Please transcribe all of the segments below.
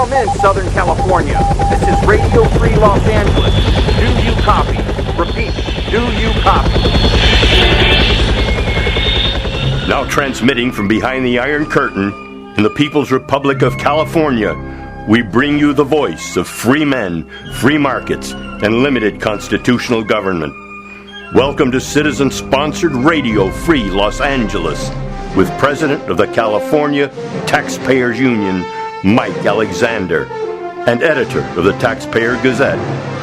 Come in, Southern California. This is Radio Free Los Angeles. Do you copy? Repeat, do you copy? Now transmitting from behind the Iron Curtain in the People's Republic of California, we bring you the voice of free men, free markets, and limited constitutional government. Welcome to citizen-sponsored Radio Free Los Angeles with President of the California Taxpayers Union, Mike Alexander, and editor of the Taxpayer Gazette,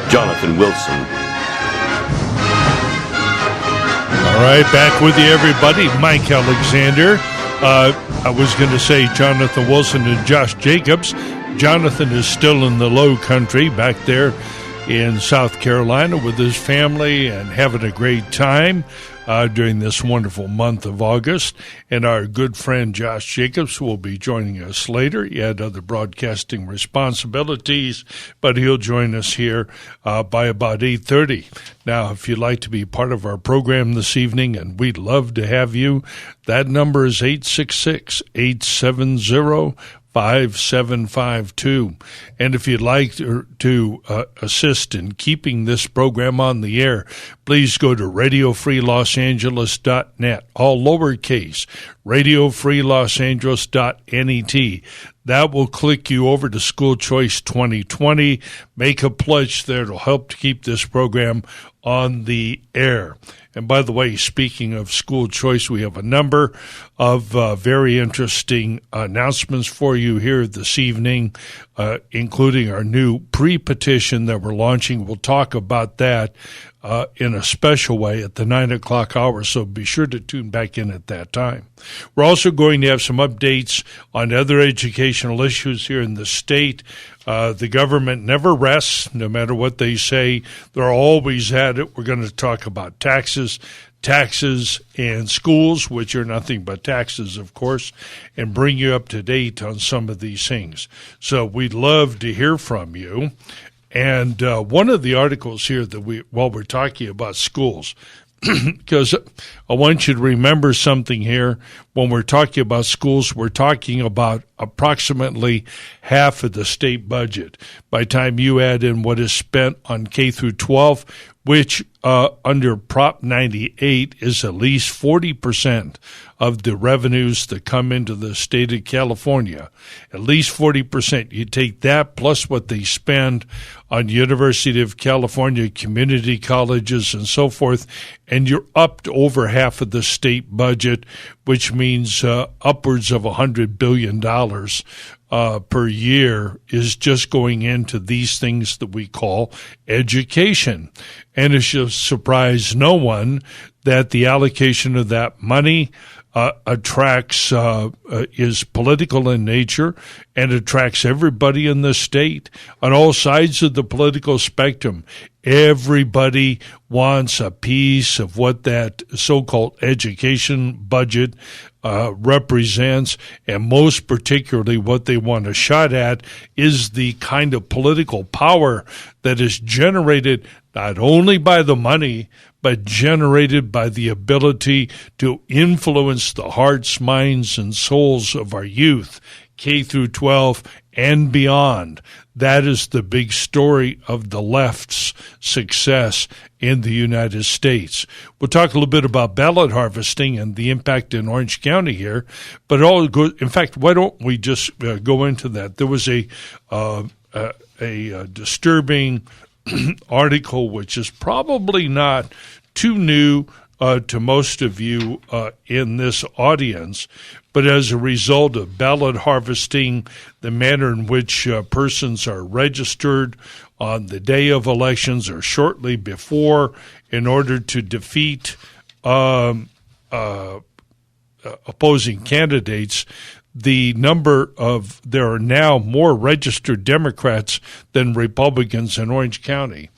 Jonathan Wilson. All right, back with you, everybody. Mike Alexander. I was going to say Jonathan Wilson and Josh Jacobs. Jonathan is still in the Low Country back there in South Carolina with his family and having a great time during this wonderful month of August. And our good friend Josh Jacobs will be joining us later. He had other broadcasting responsibilities, but he'll join us here by about 8:30. Now, if you'd like to be part of our program this evening, and we'd love to have you, that number is 866-870-5752. And if you'd like to assist in keeping this program on the air, please go to radiofreelosangeles.net, all lowercase, radiofreelosangeles.net. That will click you over to School Choice 2020. Make a pledge there to help to keep this program on the air. And by the way, speaking of school choice, we have a number of very interesting announcements for you here this evening, including our new pre-petition that we're launching. We'll talk about that in a special way at the 9 o'clock hour, so be sure to tune back in at that time. We're also going to have some updates on other educational issues here in the state. The government never rests, no matter what they say. They're always at it. We're going to talk about taxes and schools, which are nothing but taxes, of course, and bring you up to date on some of these things. So we'd love to hear from you. And one of the articles here that while we're talking about schools, because I want you to remember something here. When we're talking about schools, we're talking about approximately half of the state budget. By the time you add in what is spent on K through 12, which under Prop 98 is at least 40% of the revenues that come into the state of California, at least 40%. You take that plus what they spend on University of California community colleges and so forth, and you're up to over half of the state budget, which means upwards of $100 billion per year is just going into these things that we call education. And it should surprise no one that the allocation of that money is political in nature and attracts everybody in the state on all sides of the political spectrum. Everybody wants a piece of what that so-called education budget represents, and most particularly what they want a shot at is the kind of political power that is generated not only by the money, but generated by the ability to influence the hearts, minds, and souls of our youth, K through 12 and beyond. That is the big story of the left's success in the United States. We'll talk a little bit about ballot harvesting and the impact in Orange County here, but in fact, why don't we just go into that? There was a disturbing article, which is probably not too new to most of you in this audience, but as a result of ballot harvesting, the manner in which persons are registered on the day of elections or shortly before in order to defeat opposing candidates, there are now more registered Democrats than Republicans in Orange County.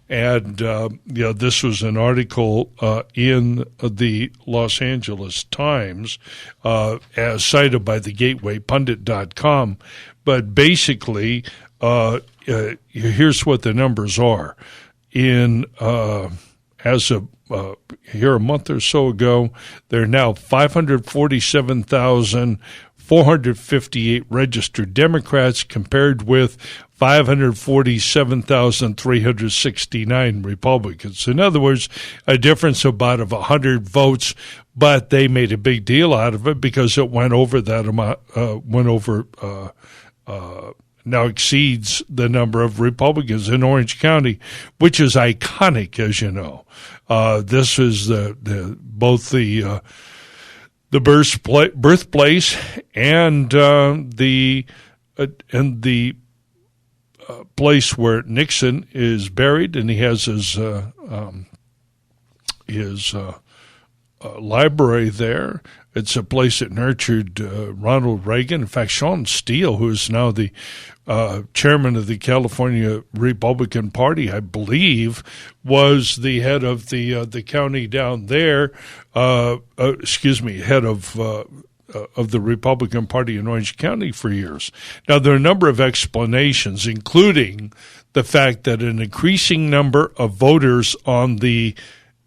And, this was an article in the Los Angeles Times, as cited by the GatewayPundit.com. But basically, here's what the numbers are. As of here a month or so ago, there are now 547,000 458 registered Democrats compared with 547,369 Republicans. In other words, a difference about of 100 votes, but they made a big deal out of it because it went over that amount, now exceeds the number of Republicans in Orange County, which is iconic, as you know. This is both the birthplace and the place where Nixon is buried, and he has his library there. It's a place that nurtured Ronald Reagan. In fact, Sean Steele, who is now the chairman of the California Republican Party, I believe, was the head of the county down there. Head of the Republican Party in Orange County for years. Now, there are a number of explanations, including the fact that an increasing number of voters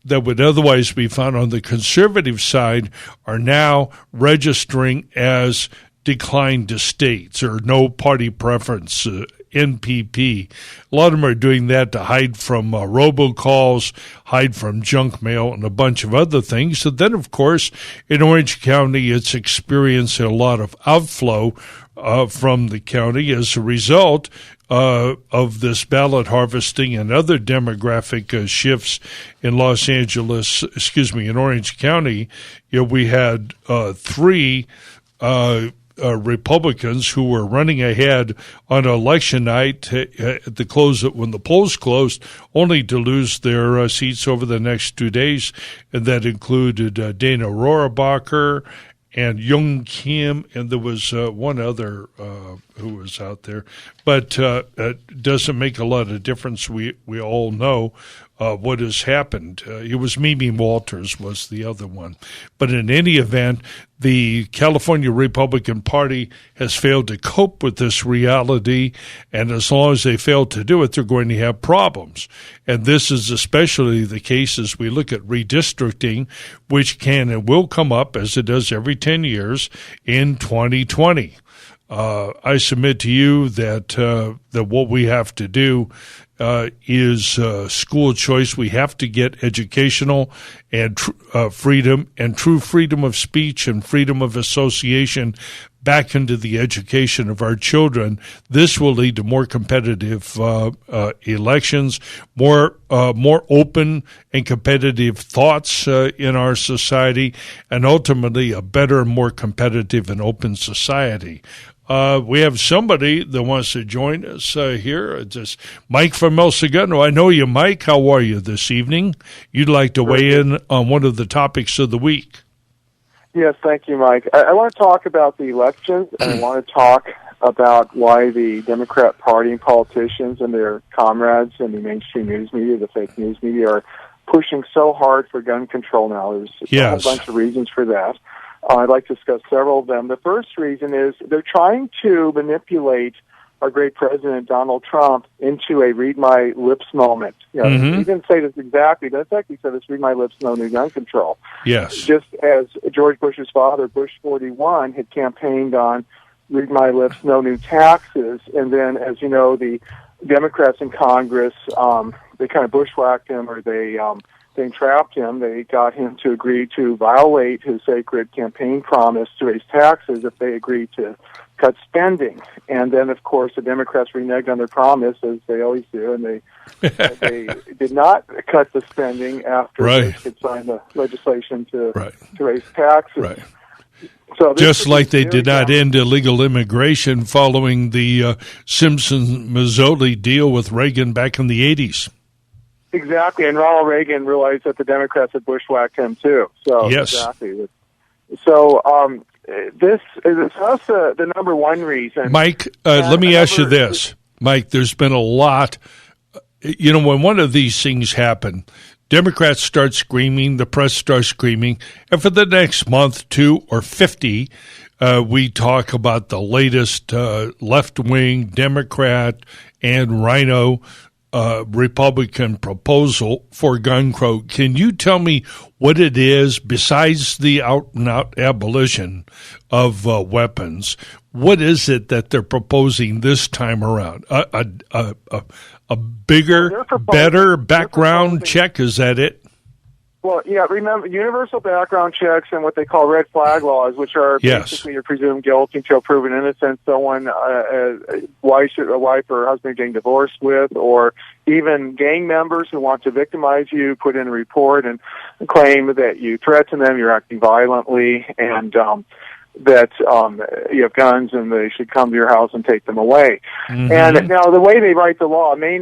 that would otherwise be found on the conservative side are now registering as declined estates or no party preference, NPP. A lot of them are doing that to hide from robocalls, hide from junk mail, and a bunch of other things. So then, of course, in Orange County, it's experiencing a lot of outflow from the county as a result of this ballot harvesting and other demographic shifts in in Orange County. We had three Republicans who were running ahead on election night at the close when the polls closed, only to lose their seats over the next 2 days, and that included Dana Rohrabacher and Young Kim, and there was one other who was out there. But it doesn't make a lot of difference. We all know what has happened. It was Mimi Walters was the other one. But in any event, the California Republican Party has failed to cope with this reality, and as long as they fail to do it, they're going to have problems. And this is especially the case as we look at redistricting, which can and will come up, as it does every 10 years, in 2020. I submit to you that what we have to do is school choice. We have to get educational and freedom and true freedom of speech and freedom of association back into the education of our children. This will lead to more competitive elections, more open and competitive thoughts in our society, and ultimately a better, more competitive and open society. We have somebody that wants to join us here. It's Mike from El Segundo. I know you, Mike. How are you this evening? You'd like to weigh in on one of the topics of the week. Yes, thank you, Mike. I want to talk about the elections, and I want to talk about why the Democrat Party and politicians and their comrades in the mainstream news media, the fake news media, are pushing so hard for gun control now. There's a whole bunch of reasons for that. I'd like to discuss several of them. The first reason is they're trying to manipulate our great president, Donald Trump, into a read my lips moment. He didn't say this exactly, but in fact he said it's read my lips, no new gun control. Yes. Just as George Bush's father, Bush 41, had campaigned on read my lips, no new taxes. And then, as you know, the Democrats in Congress, they kind of bushwhacked him, or they entrapped him. They got him to agree to violate his sacred campaign promise to raise taxes if they agreed to cut spending. And then, of course, the Democrats reneged on their promise, as they always do, and they did not cut the spending after they could sign the legislation to raise taxes. Right. So just like they did not end illegal immigration following the Simpson-Mazzoli deal with Reagan back in the 80s. Exactly, and Ronald Reagan realized that the Democrats had bushwhacked him too. So yes. Exactly. So this is also the number one reason. Mike, let me ask you this. Mike, there's been a lot. When one of these things happen, Democrats start screaming, the press starts screaming, and for the next month, 2 or 50, we talk about the latest left-wing Democrat and Rhino Republican proposal for gun control. Can you tell me what it is besides the out-and-out abolition of weapons? What is it that they're proposing this time around? A bigger, better background check? Is that it? Well, yeah, remember, universal background checks and what they call red flag laws, which are Yes. basically you're presumed guilty until proven innocent. Someone, a wife or husband getting divorced with, or even gang members who want to victimize you, put in a report and claim that you threaten them, you're acting violently, and that you have guns and they should come to your house and take them away. Mm-hmm. And now the way they write the law may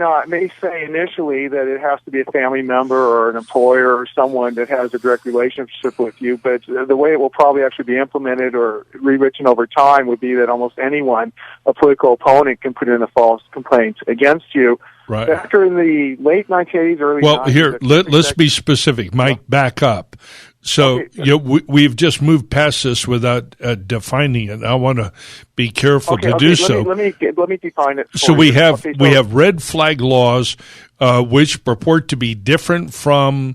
say initially that it has to be a family member or an employer or someone that has a direct relationship with you, but the way it will probably actually be implemented or rewritten over time would be that almost anyone, a political opponent, can put in a false complaint against you. Right. After in the late 1980s, early 90s... Well, here, let's be specific. Mike, back up. So Okay. we've just moved past this without defining it. I want to be careful to do so. Let me define it. So for we you. have Okay, we have red flag laws, which purport to be different from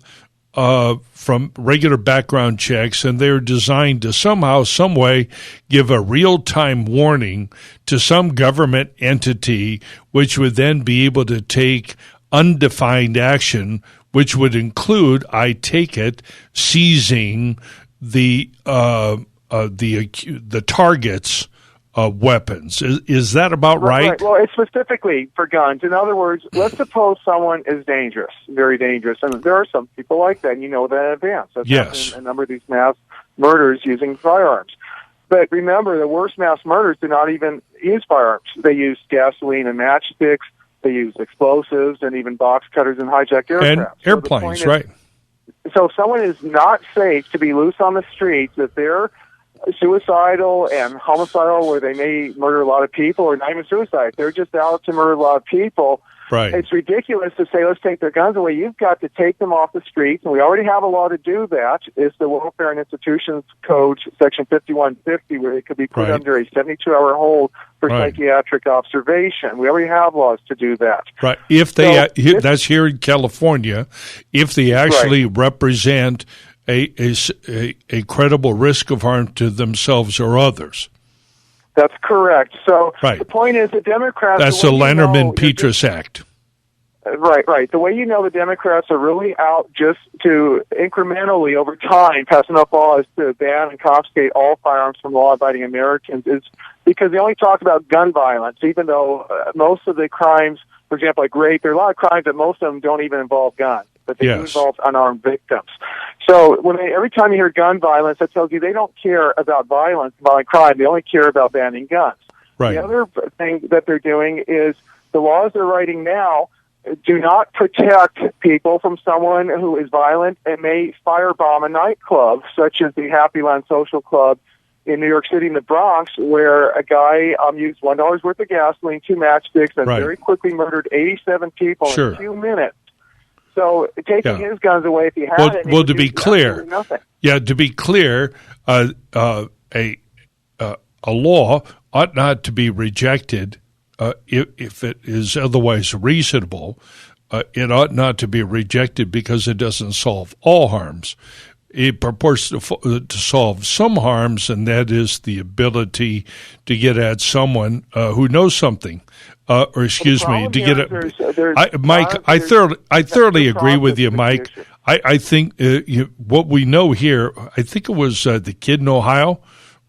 regular background checks, and they're designed to somehow, some way, give a real-time warning to some government entity, which would then be able to take undefined action, which would include, I take it, seizing the target's weapons. Is that about right? Well, it's specifically for guns. In other words, let's suppose someone is dangerous, very dangerous, and there are some people like that, and you know that in advance. That's Yes. happened in a number of these mass murders using firearms. But remember, the worst mass murders do not even use firearms. They use gasoline and matchsticks. They use explosives and even box cutters and hijacked aircraft. And airplanes, right? So if someone is not safe to be loose on the streets, if they're suicidal and homicidal, where they may murder a lot of people, or not even suicide, they're just out to murder a lot of people. Right. It's ridiculous to say, let's take their guns away. You've got to take them off the streets, and we already have a law to do that. It's the Welfare and Institutions Code, Section 5150, where they could be put Right. under a 72-hour hold for Right. psychiatric observation. We already have laws to do that. Right. If they So that's here in California, if they actually represent a credible risk of harm to themselves or others. That's correct. So Right. the point is that Democrats... That's the way you know, Lanterman-Petrus Act. Right. The way you know the Democrats are really out just to incrementally over time pass enough laws to ban and confiscate all firearms from law-abiding Americans is because they only talk about gun violence, even though most of the crimes, for example, like rape, there are a lot of crimes that most of them don't even involve guns, but they do Yes. involve unarmed victims. So every time you hear gun violence, that tells you they don't care about violence, violent crime. They only care about banning guns. Right. The other thing that they're doing is the laws they're writing now do not protect people from someone who is violent and may firebomb a nightclub, such as the Happy Land Social Club in New York City in the Bronx, where a guy used $1 worth of gasoline, 2 matchsticks, and Right. very quickly murdered 87 people Sure. in a few minutes. So taking his guns away, if he had Well, it, he well, would to be do clear, absolutely nothing. Yeah, to be clear, a law ought not to be rejected if it is otherwise reasonable. It ought not to be rejected because it doesn't solve all harms. It purports to solve some harms, and that is the ability to get at someone who knows something. Or excuse me, to get at Mike. I thoroughly agree with you, Mike. I think what we know here. I think it was the kid in Ohio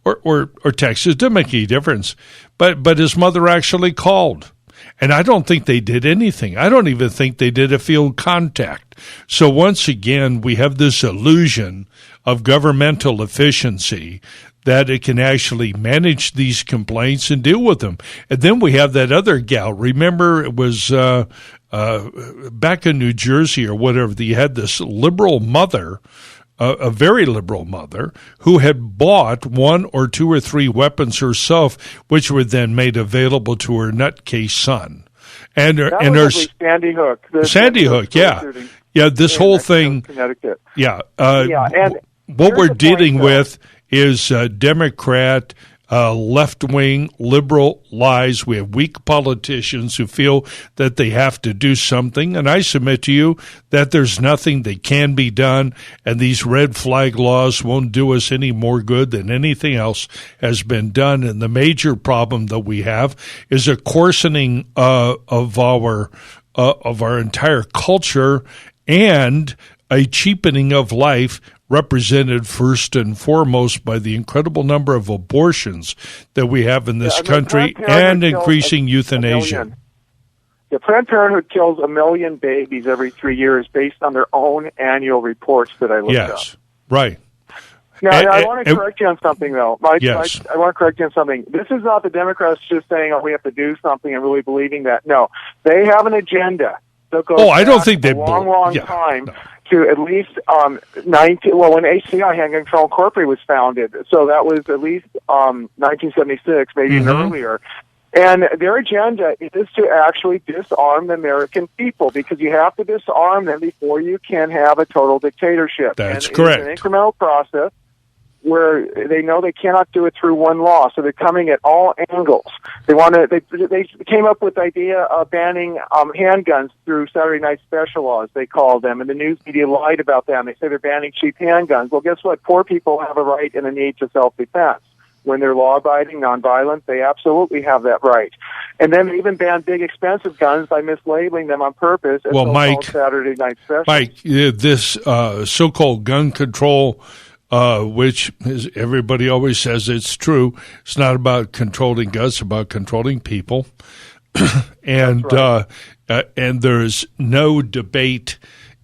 or Texas. Didn't make any difference, but his mother actually called. And I don't think they did anything. I don't even think they did a field contact. So once again, we have this illusion of governmental efficiency that it can actually manage these complaints and deal with them. And then we have that other gal. Remember, it was back in New Jersey or whatever, you had this liberal mother, a very liberal mother, who had bought 1 or 2 or 3 weapons herself, which were then made available to her nutcase son. And her Sandy Hook. Sandy Hook, yeah. Yeah, this whole thing. Connecticut. Yeah. And What we're here's the dealing point, with is Democrat left-wing liberal lies. We have weak politicians who feel that they have to do something. And I submit to you that there's nothing that can be done, and these red flag laws won't do us any more good than anything else has been done. And the major problem that we have is a coarsening of our entire culture and a cheapening of life, represented first and foremost by the incredible number of abortions that we have in this country and increasing euthanasia. Planned Parenthood kills 1 million babies every 3 years based on their own annual reports that I looked up. Yes, right. Now, I want to correct you on something, though. Yes. I want to correct you on something. This is not the Democrats just saying, we have to do something and really believing that. No, they have an agenda that goes I don't think they a long time. No. To at least when HCI, Handgun Control Incorporated, was founded. So that was at least 1976, maybe even earlier. And their agenda is to actually disarm the American people, because you have to disarm them before you can have a total dictatorship. That's correct. It's an incremental process where they know they cannot do it through one law, so they're coming at all angles. They came up with the idea of banning handguns through Saturday Night Special laws, they called them, and the news media lied about them. They say they're banning cheap handguns. Well, guess what? Poor people have a right and a need to self-defense. When they're law-abiding, nonviolent, they absolutely have that right. And then they even banned big, expensive guns by mislabeling them on purpose as Mike, Saturday Night Special. Mike, this so-called gun control, which is, everybody always says it's true. It's not about controlling guns; it's about controlling people. And right. And there's no debate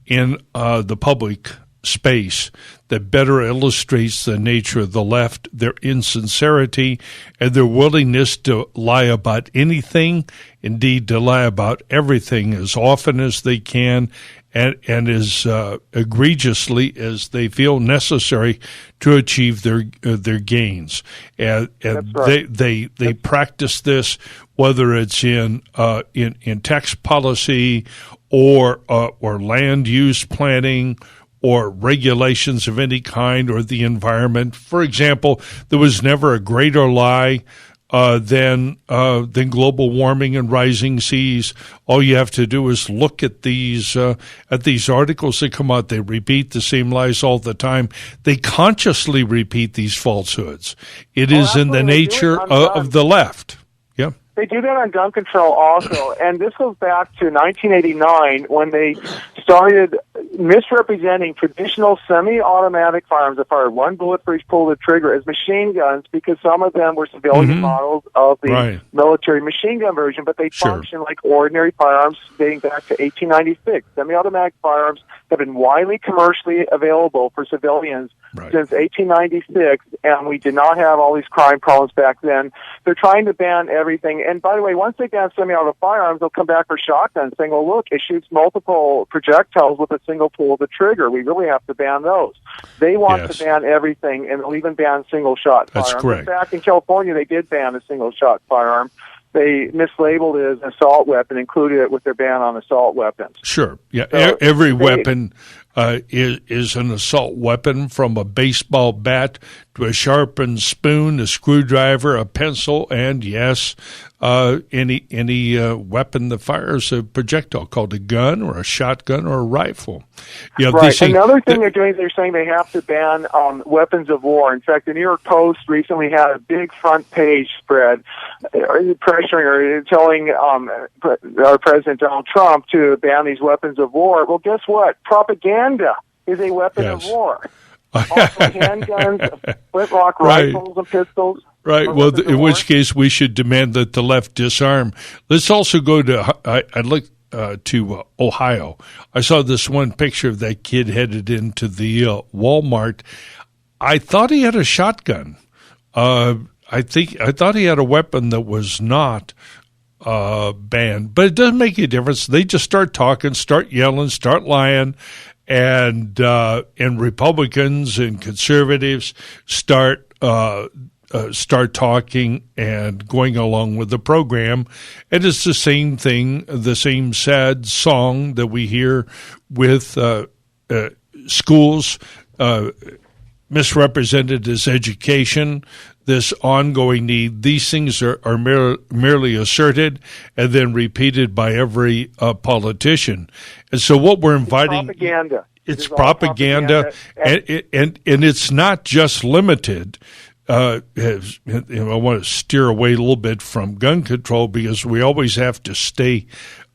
in the public space that better illustrates the nature of the left, their insincerity, and their willingness to lie about anything, indeed to lie about everything as often as they can, and as egregiously as they feel necessary to achieve their gains. And right. they practice this, whether it's in tax policy or land use planning, or regulations of any kind, or the environment. For example, there was never a greater lie than global warming and rising seas. All you have to do is look at these articles that come out. They repeat the same lies all the time. They consciously repeat these falsehoods. It is in the nature of the left. Yeah. They do that on gun control also, and this goes back to 1989 when they started misrepresenting traditional semi-automatic firearms that fired one bullet for each pull of the trigger as machine guns, because some of them were civilian models of the military machine gun version, but they function like ordinary firearms dating back to 1896. Semi-automatic firearms have been widely commercially available for civilians since 1896, and we did not have all these crime problems back then. They're trying to ban everything. And by the way, once they ban semi-auto firearms, they'll come back for shotguns saying, well, look, it shoots multiple projectiles with a single pull of the trigger. We really have to ban those. They want to ban everything, and they'll even ban single-shot firearms. That's correct. Back in California, they did ban a single-shot firearm. They mislabeled it as an assault weapon, included it with their ban on assault weapons. Sure. Yeah, so every weapon is an assault weapon, from a baseball bat to a sharpened spoon, a screwdriver, a pencil, and yes, any weapon that fires a projectile, called a gun or a shotgun or a rifle. You know, right. Another thing they're doing, they're saying they have to ban weapons of war. In fact, the New York Post recently had a big front page spread pressuring or telling our President Donald Trump to ban these weapons of war. Well, guess what? Propaganda is a weapon of war. Also, handguns, flintlock rifles and pistols. Right. Well, in which case we should demand that the left disarm. Let's also go to, I'd like to Ohio. I saw this one picture of that kid headed into the Walmart. I thought he had a shotgun. I thought he had a weapon that was not banned, but it doesn't make any difference. They just start talking, start yelling, start lying, and Republicans and conservatives start talking and going along with the program. And it's the same thing, the same sad song that we hear with schools misrepresented as education. this ongoing need. These things are merely asserted and then repeated by every politician. And so what we're inviting... Propaganda. It's propaganda, and it's not just limited. I want to steer away a little bit from gun control because we always have to stay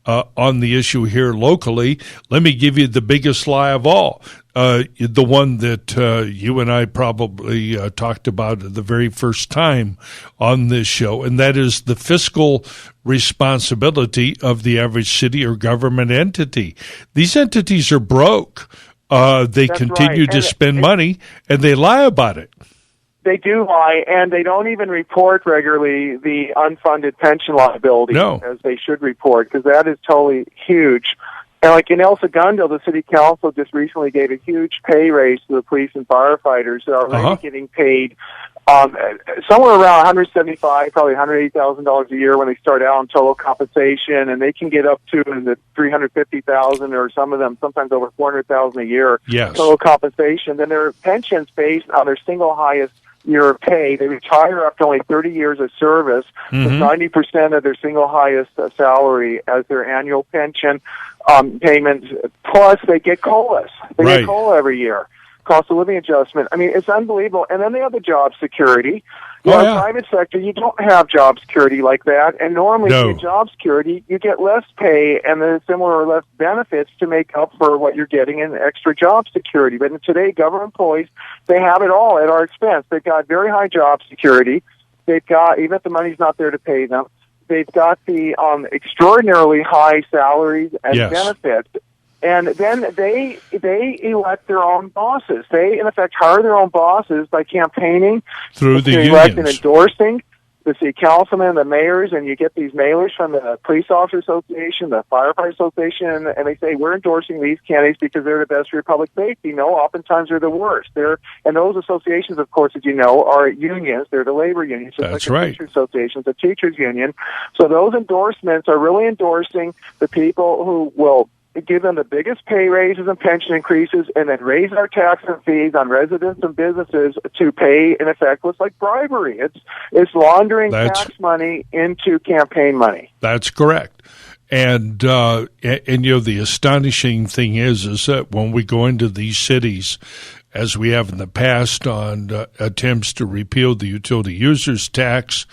on the issue here locally. Let me give you the biggest lie of all, the one that you and I probably talked about the very first time on this show, and that is the fiscal responsibility of the average city or government entity. These entities are broke. They That's continue right. to spend money, and they lie about it. They do lie, and they don't even report regularly the unfunded pension liability as they should report, because that is totally huge. And like in El Segundo, the city council just recently gave a huge pay raise to the police and firefighters that are already getting paid somewhere around $175,000, probably $180,000 a year when they start out in total compensation, and they can get up to in the $350,000 or some of them sometimes over $400,000 a year total compensation. Then their pensions based on their single highest year of pay. They retire after only 30 years of service with 90% of their single highest salary as their annual pension payments. Plus, they get COLAs. They get COLA every year. Cost of living adjustment. I mean, it's unbelievable. And then they have the job security. In the private sector, you don't have job security like that. And normally, in job security, you get less pay and then similar or less benefits to make up for what you're getting in extra job security. But today, government employees, they have it all at our expense. They've got very high job security. They've got, even if the money's not there to pay them, they've got the extraordinarily high salaries and benefits. And then they elect their own bosses. They, in effect, hire their own bosses by campaigning through the unions, elect and endorsing the city councilmen, the mayors, and you get these mailers from the Police Officer Association, the Firefighter Association, and they say, we're endorsing these candidates because they're the best for your public safety. No, oftentimes they're the worst. And those associations, of course, as you know, are unions. They're the labor unions. That's like the Teachers Association, the teachers union. So those endorsements are really endorsing the people who will give them the biggest pay raises and pension increases, and then raise our tax and fees on residents and businesses to pay, in effect, what's like bribery. It's laundering tax money into campaign money. That's correct. And the astonishing thing is that when we go into these cities, as we have in the past on attempts to repeal the utility users tax,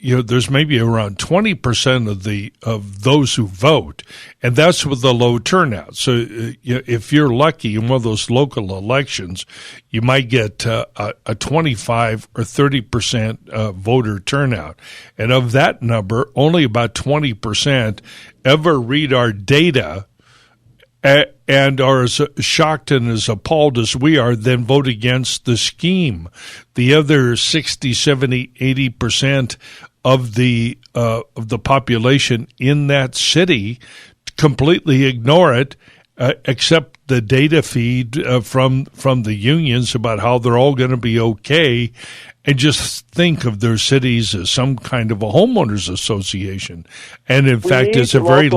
there's maybe around 20% of those who vote, and that's with the low turnout. So if you're lucky in one of those local elections, you might get a 25 or 30% voter turnout. And of that number, only about 20% ever read our data and are as shocked and as appalled as we are, then vote against the scheme. The other 60, 70, 80% of the population in that city completely ignore it, accept the data feed from the unions about how they're all going to be okay, and just think of their cities as some kind of a homeowners association. And in fact, it's a very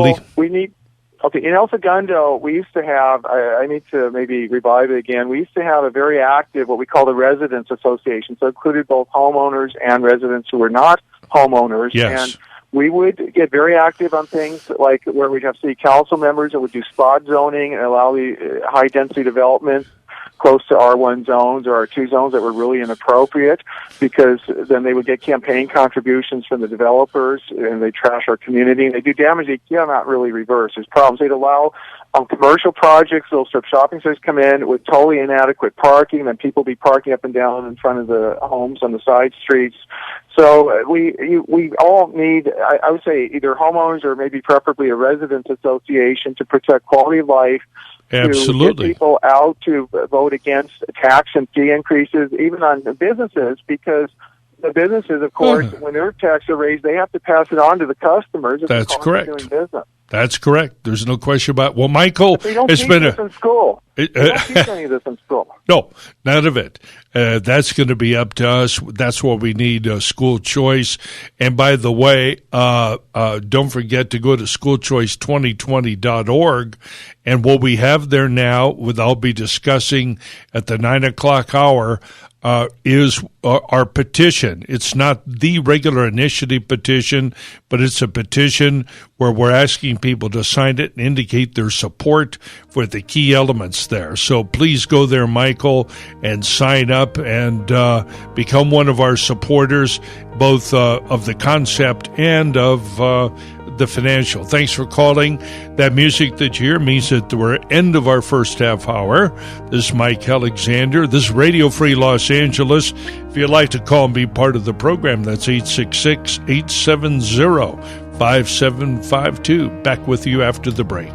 Okay, in El Segundo, we used to have, I need to maybe revive it again, we used to have a very active, what we call the Residents Association, so it included both homeowners and residents who were not homeowners. Yes. And we would get very active on things like where we'd have city council members that would do spot zoning and allow the high-density development close to R1 zones or R2 zones that were really inappropriate, because then they would get campaign contributions from the developers and they trash our community and they do damage. They cannot really reverse. There's problems. They'd allow commercial projects, they'll strip shopping centers come in with totally inadequate parking, then people be parking up and down in front of the homes on the side streets. So we all need, I would say, either homeowners or maybe preferably a residents association to protect quality of life. Absolutely. To get people out to vote against tax and fee increases, even on businesses, because the businesses, of course, when their taxes are raised, they have to pass it on to the customers. That's correct. Doing business. That's correct. There's no question about it. Well, Michael, they don't teach this in school. They don't teach any of this in school. No, none of it. That's going to be up to us. That's what we need, school choice. And by the way, don't forget to go to schoolchoice2020.org. And what we have there now, I'll be discussing at the 9 o'clock hour, is our petition. It's not the regular initiative petition, but it's a petition where we're asking people to sign it and indicate their support for the key elements there. So please go there, Michael, and sign up and become one of our supporters, both of the concept and of the financial. Thanks for calling. That music that you hear means that we're at the end of our first half hour. This is Mike Alexander. This is Radio Free Los Angeles. If you'd like to call and be part of the program, that's 866-870-5752. Back with you after the break.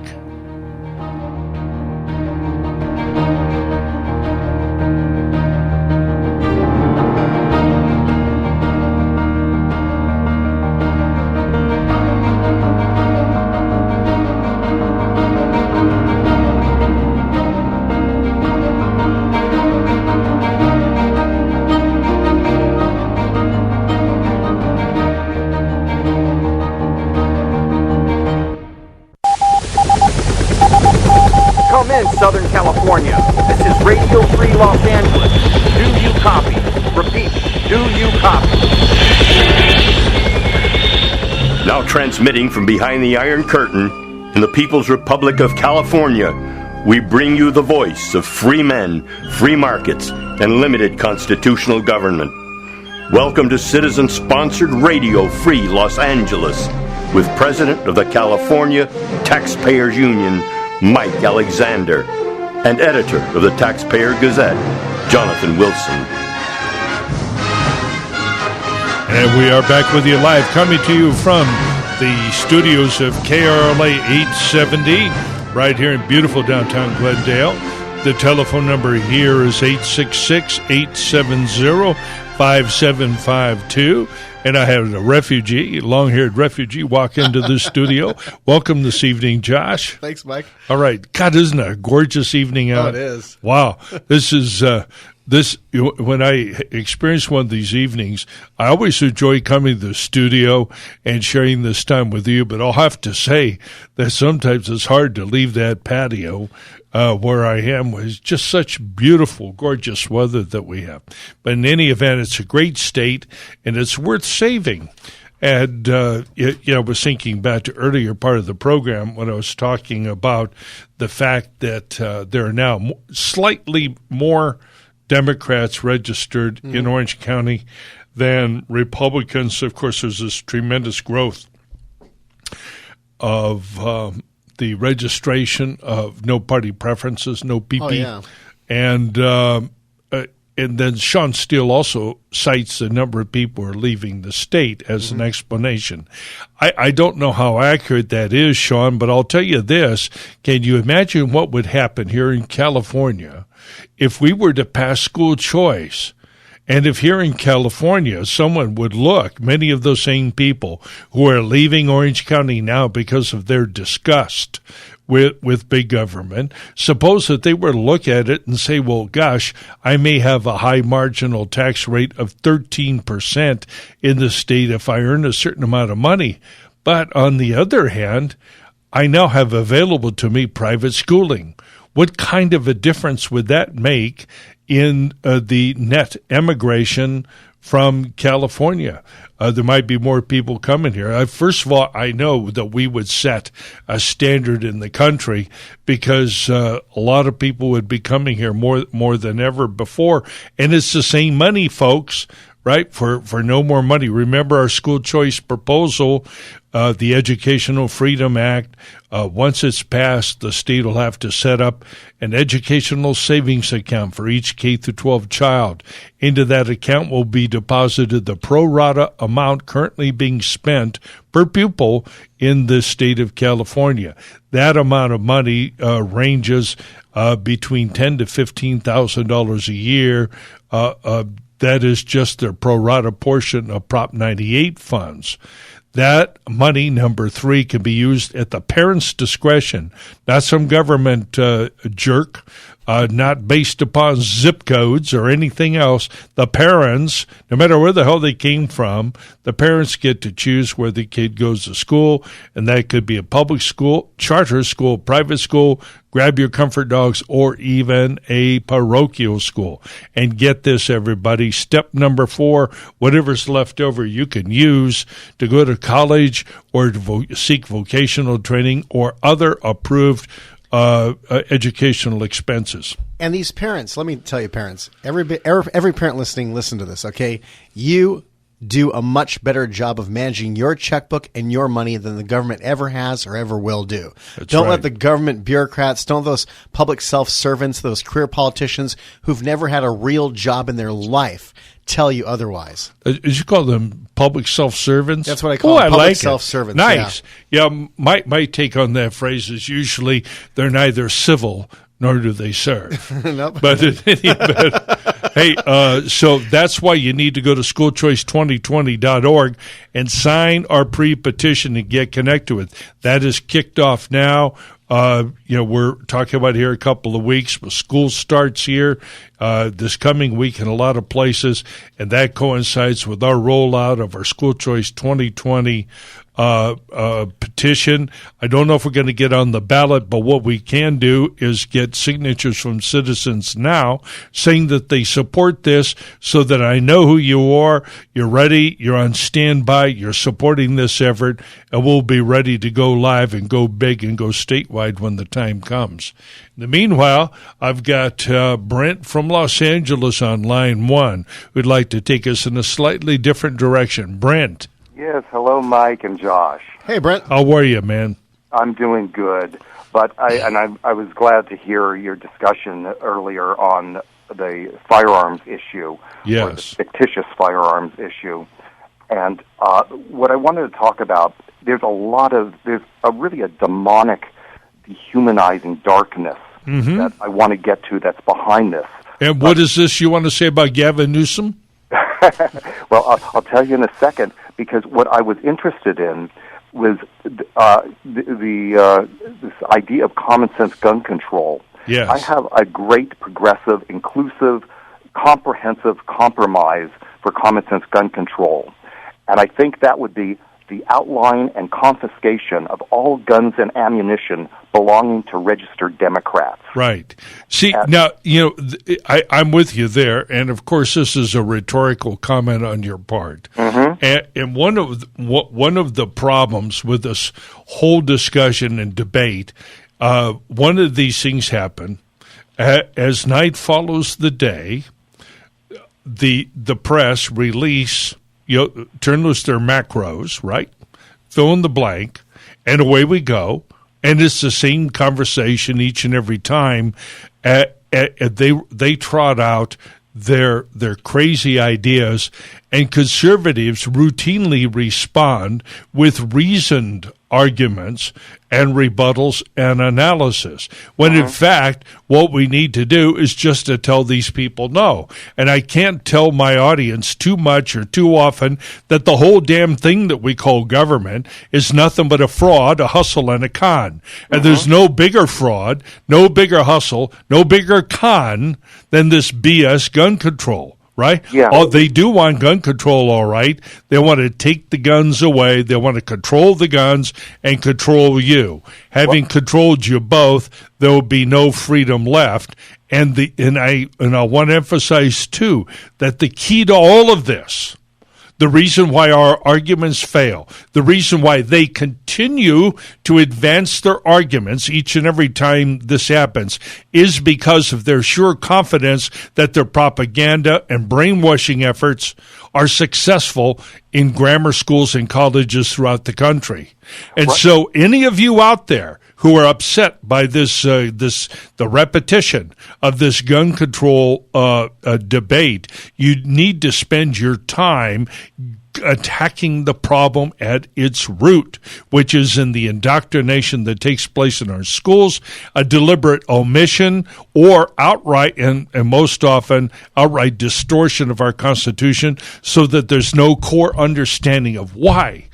Southern California. This is Radio Free Los Angeles. Do you copy? Repeat, do you copy? Now transmitting from behind the Iron Curtain in the People's Republic of California, we bring you the voice of free men, free markets, and limited constitutional government. Welcome to citizen-sponsored Radio Free Los Angeles with President of the California Taxpayers Union, Mike Alexander, and editor of the Taxpayer Gazette, Jonathan Wilson. And we are back with you live, coming to you from the studios of KRLA 870, right here in beautiful downtown Glendale. The telephone number here is 866-870-5752. And I had a refugee, long-haired refugee, walk into the studio. Welcome this evening, Josh. Thanks, Mike. All right. God, isn't it a gorgeous evening out? Oh, it is. Wow. This is when I experience one of these evenings, I always enjoy coming to the studio and sharing this time with you, but I'll have to say that sometimes it's hard to leave that patio where I am with just such beautiful, gorgeous weather that we have. But in any event, it's a great state, and it's worth saving. And, I was thinking back to earlier part of the program when I was talking about the fact that there are now slightly more Democrats registered in Orange County than Republicans. Of course, there's this tremendous growth of the registration of no party preferences, no PP. Oh, yeah. And then Sean Steele also cites the number of people who are leaving the state as an explanation. I don't know how accurate that is, Sean, but I'll tell you this. Can you imagine what would happen here in California if we were to pass school choice? And if here in California someone would look, many of those same people who are leaving Orange County now because of their disgust with big government, suppose that they were to look at it and say, well, gosh, I may have a high marginal tax rate of 13% in the state if I earn a certain amount of money. But on the other hand, I now have available to me private schooling. What kind of a difference would that make in the net emigration from California? There might be more people coming here. First of all, I know that we would set a standard in the country because a lot of people would be coming here more than ever before. And it's the same money, folks, right, for no more money. Remember our school choice proposal, the Educational Freedom Act. Once it's passed, the state will have to set up an educational savings account for each K-12 child. Into that account will be deposited the pro rata amount currently being spent per pupil in the state of California. That amount of money ranges between $10,000 to $15,000 a year. That is just their pro rata portion of Prop 98 funds. That money, number 3, can be used at the parent's discretion, not some government jerk not based upon zip codes or anything else. The parents, no matter where the hell they came from, the parents get to choose where the kid goes to school, and that could be a public school, charter school, private school, grab your comfort dogs, or even a parochial school. And get this, everybody, step number 4, whatever's left over you can use to go to college or to seek vocational training or other approved educational expenses. And these parents, let me tell you, parents, every parent listening, listen to this, okay? You do a much better job of managing your checkbook and your money than the government ever has or ever will do. Don't let the government bureaucrats, don't those public self-servants, those career politicians who've never had a real job in their life tell you otherwise. As you call them, public self-servants? That's what I call them, public like self-servants. Nice. Yeah, my take on that phrase is usually they're neither civil nor do they serve. Nope. But in any event, hey, so that's why you need to go to schoolchoice2020.org and sign our pre-petition and get connected with it. That is kicked off now. We're talking about here a couple of weeks, but school starts here this coming week in a lot of places, and that coincides with our rollout of our School Choice 2020 petition. I don't know if we're going to get on the ballot, but what we can do is get signatures from citizens now saying that they support this so that I know who you are, you're ready, you're on standby, you're supporting this effort, and we'll be ready to go live and go big and go statewide when the time comes. In the meanwhile, I've got Brent from Los Angeles on line 1 who'd like to take us in a slightly different direction. Brent. Yes, hello, Mike and Josh. Hey, Brent. How are you, man? I'm doing good, but I was glad to hear your discussion earlier on the firearms issue, yes, or the fictitious firearms issue, and what I wanted to talk about. There's really a demonic, dehumanizing darkness that I want to get to that's behind this. And what is this you want to say about Gavin Newsom? Well, I'll tell you in a second, because what I was interested in was this idea of common sense gun control. Yes. I have a great progressive, inclusive, comprehensive compromise for common sense gun control. And I think that would be the outline and confiscation of all guns and ammunition belonging to registered Democrats. Right. See, now, I'm with you there, and of course this is a rhetorical comment on your part. Mm-hmm. And one of the problems with this whole discussion and debate, one of these things happen as night follows the day. The press release, turn loose their macros, right? Fill in the blank, and away we go. And it's the same conversation each and every time. They trot out their crazy ideas, and conservatives routinely respond with reasoned arguments and rebuttals and analysis, when in fact what we need to do is just to tell these people no. And I can't tell my audience too much or too often that the whole damn thing that we call government is nothing but a fraud, a hustle, and a con. And there's no bigger fraud, no bigger hustle, no bigger con than this BS gun control. Right? Yeah. Oh, they do want gun control, all right. They want to take the guns away. They want to control the guns and control you. Having controlled you both, there will be no freedom left. And I want to emphasize too that the key to all of this, the reason why our arguments fail, the reason why they continue to advance their arguments each and every time this happens, is because of their sure confidence that their propaganda and brainwashing efforts are successful in grammar schools and colleges throughout the country. And so any of you out there who are upset by the repetition of this gun control debate, you need to spend your time attacking the problem at its root, which is in the indoctrination that takes place in our schools, a deliberate omission or outright, and most often outright distortion of our Constitution, so that there's no core understanding of why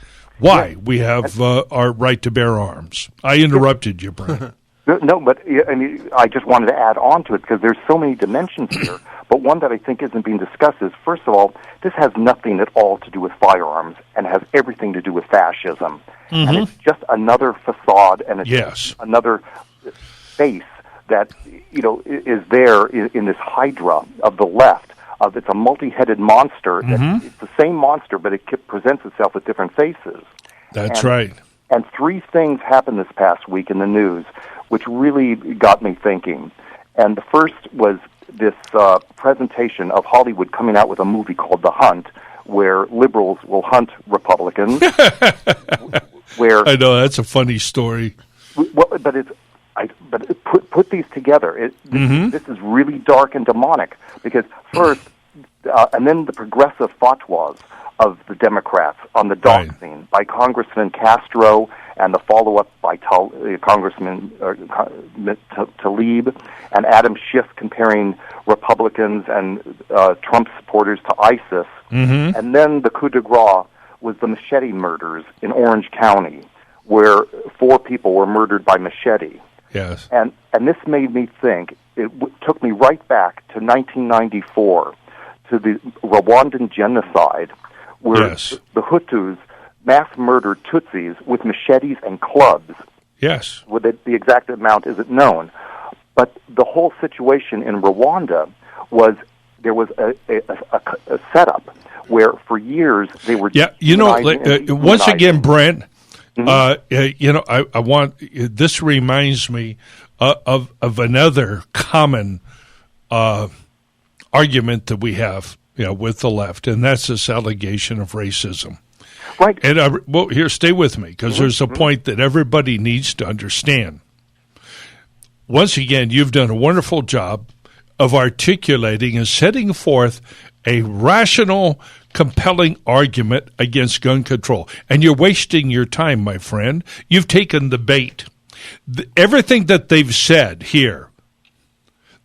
we have our right to bear arms. I interrupted you, Brian. No, but I mean, I just wanted to add on to it because there's so many dimensions here. But one that I think isn't being discussed is, first of all, this has nothing at all to do with firearms and has everything to do with fascism. And it's just another facade and it's just another face that, is there in this hydra of the left. It's a multi-headed monster. It's the same monster, but it presents itself with different faces. That's right. And three things happened this past week in the news, which really got me thinking. And the first was this presentation of Hollywood coming out with a movie called The Hunt, where liberals will hunt Republicans. Where I know that's a funny story. Well, put these together. This is really dark and demonic because first, and then the progressive fatwas of the Democrats on the doxing by Congressman Castro and the follow-up by Congressman Tlaib and Adam Schiff comparing Republicans and Trump supporters to ISIS. And then the coup de grace was the machete murders in Orange County, where 4 people were murdered by machete. Yes. And this made me think, it took me right back to 1994, to the Rwandan genocide, where the Hutus mass murdered Tutsis with machetes and clubs. Yes. With the exact amount isn't known. But the whole situation in Rwanda was, there was a setup where for years they were... Yeah, once again, Brent, I want... This reminds me of another common argument that we have with the left, and that's this allegation of racism. Right. And here, stay with me, because there's a point that everybody needs to understand. Once again, you've done a wonderful job of articulating and setting forth a rational, compelling argument against gun control. And you're wasting your time, my friend. You've taken the bait. Everything that they've said here,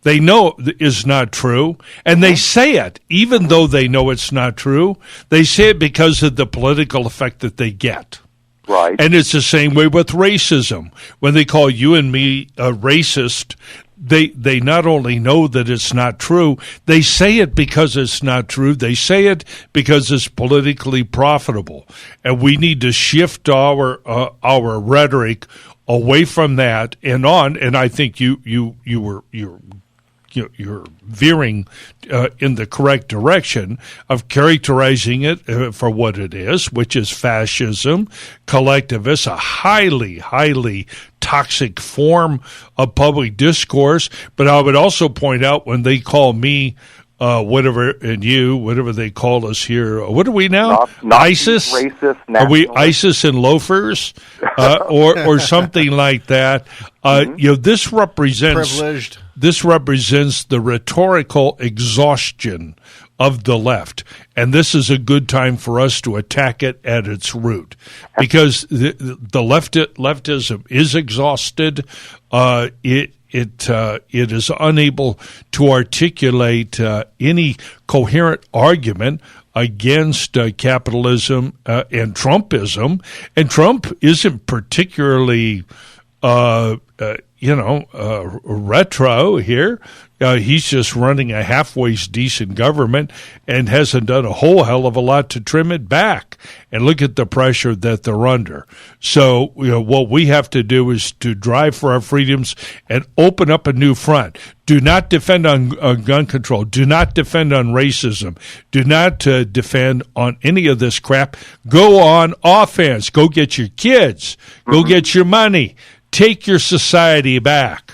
they know is not true, and they say it even though they know it's not true. They say it because of the political effect that they get. Right. And it's the same way with racism. When they call you and me a racist, they not only know that it's not true, they say it because it's not true. They say it because it's politically profitable. And we need to shift our rhetoric away from that and on. And I think you're veering in the correct direction of characterizing it for what it is, which is fascism, collectivist, a highly, highly toxic form of public discourse. But I would also point out when they call me whatever they call us here. What are we now? ISIS? Racist, are we ISIS and loafers? or something like that. This represents privileged. This represents the rhetorical exhaustion of the left, and this is a good time for us to attack it at its root, because the leftism is exhausted. It is unable to articulate any coherent argument against capitalism and Trumpism, and Trump isn't particularly retro here. He's just running a halfway decent government and hasn't done a whole hell of a lot to trim it back. And look at the pressure that they're under. So, what we have to do is to drive for our freedoms and open up a new front. Do not defend on gun control. Do not defend on racism. Do not defend on any of this crap. Go on offense. Go get your kids. Go get your money. Take your society back.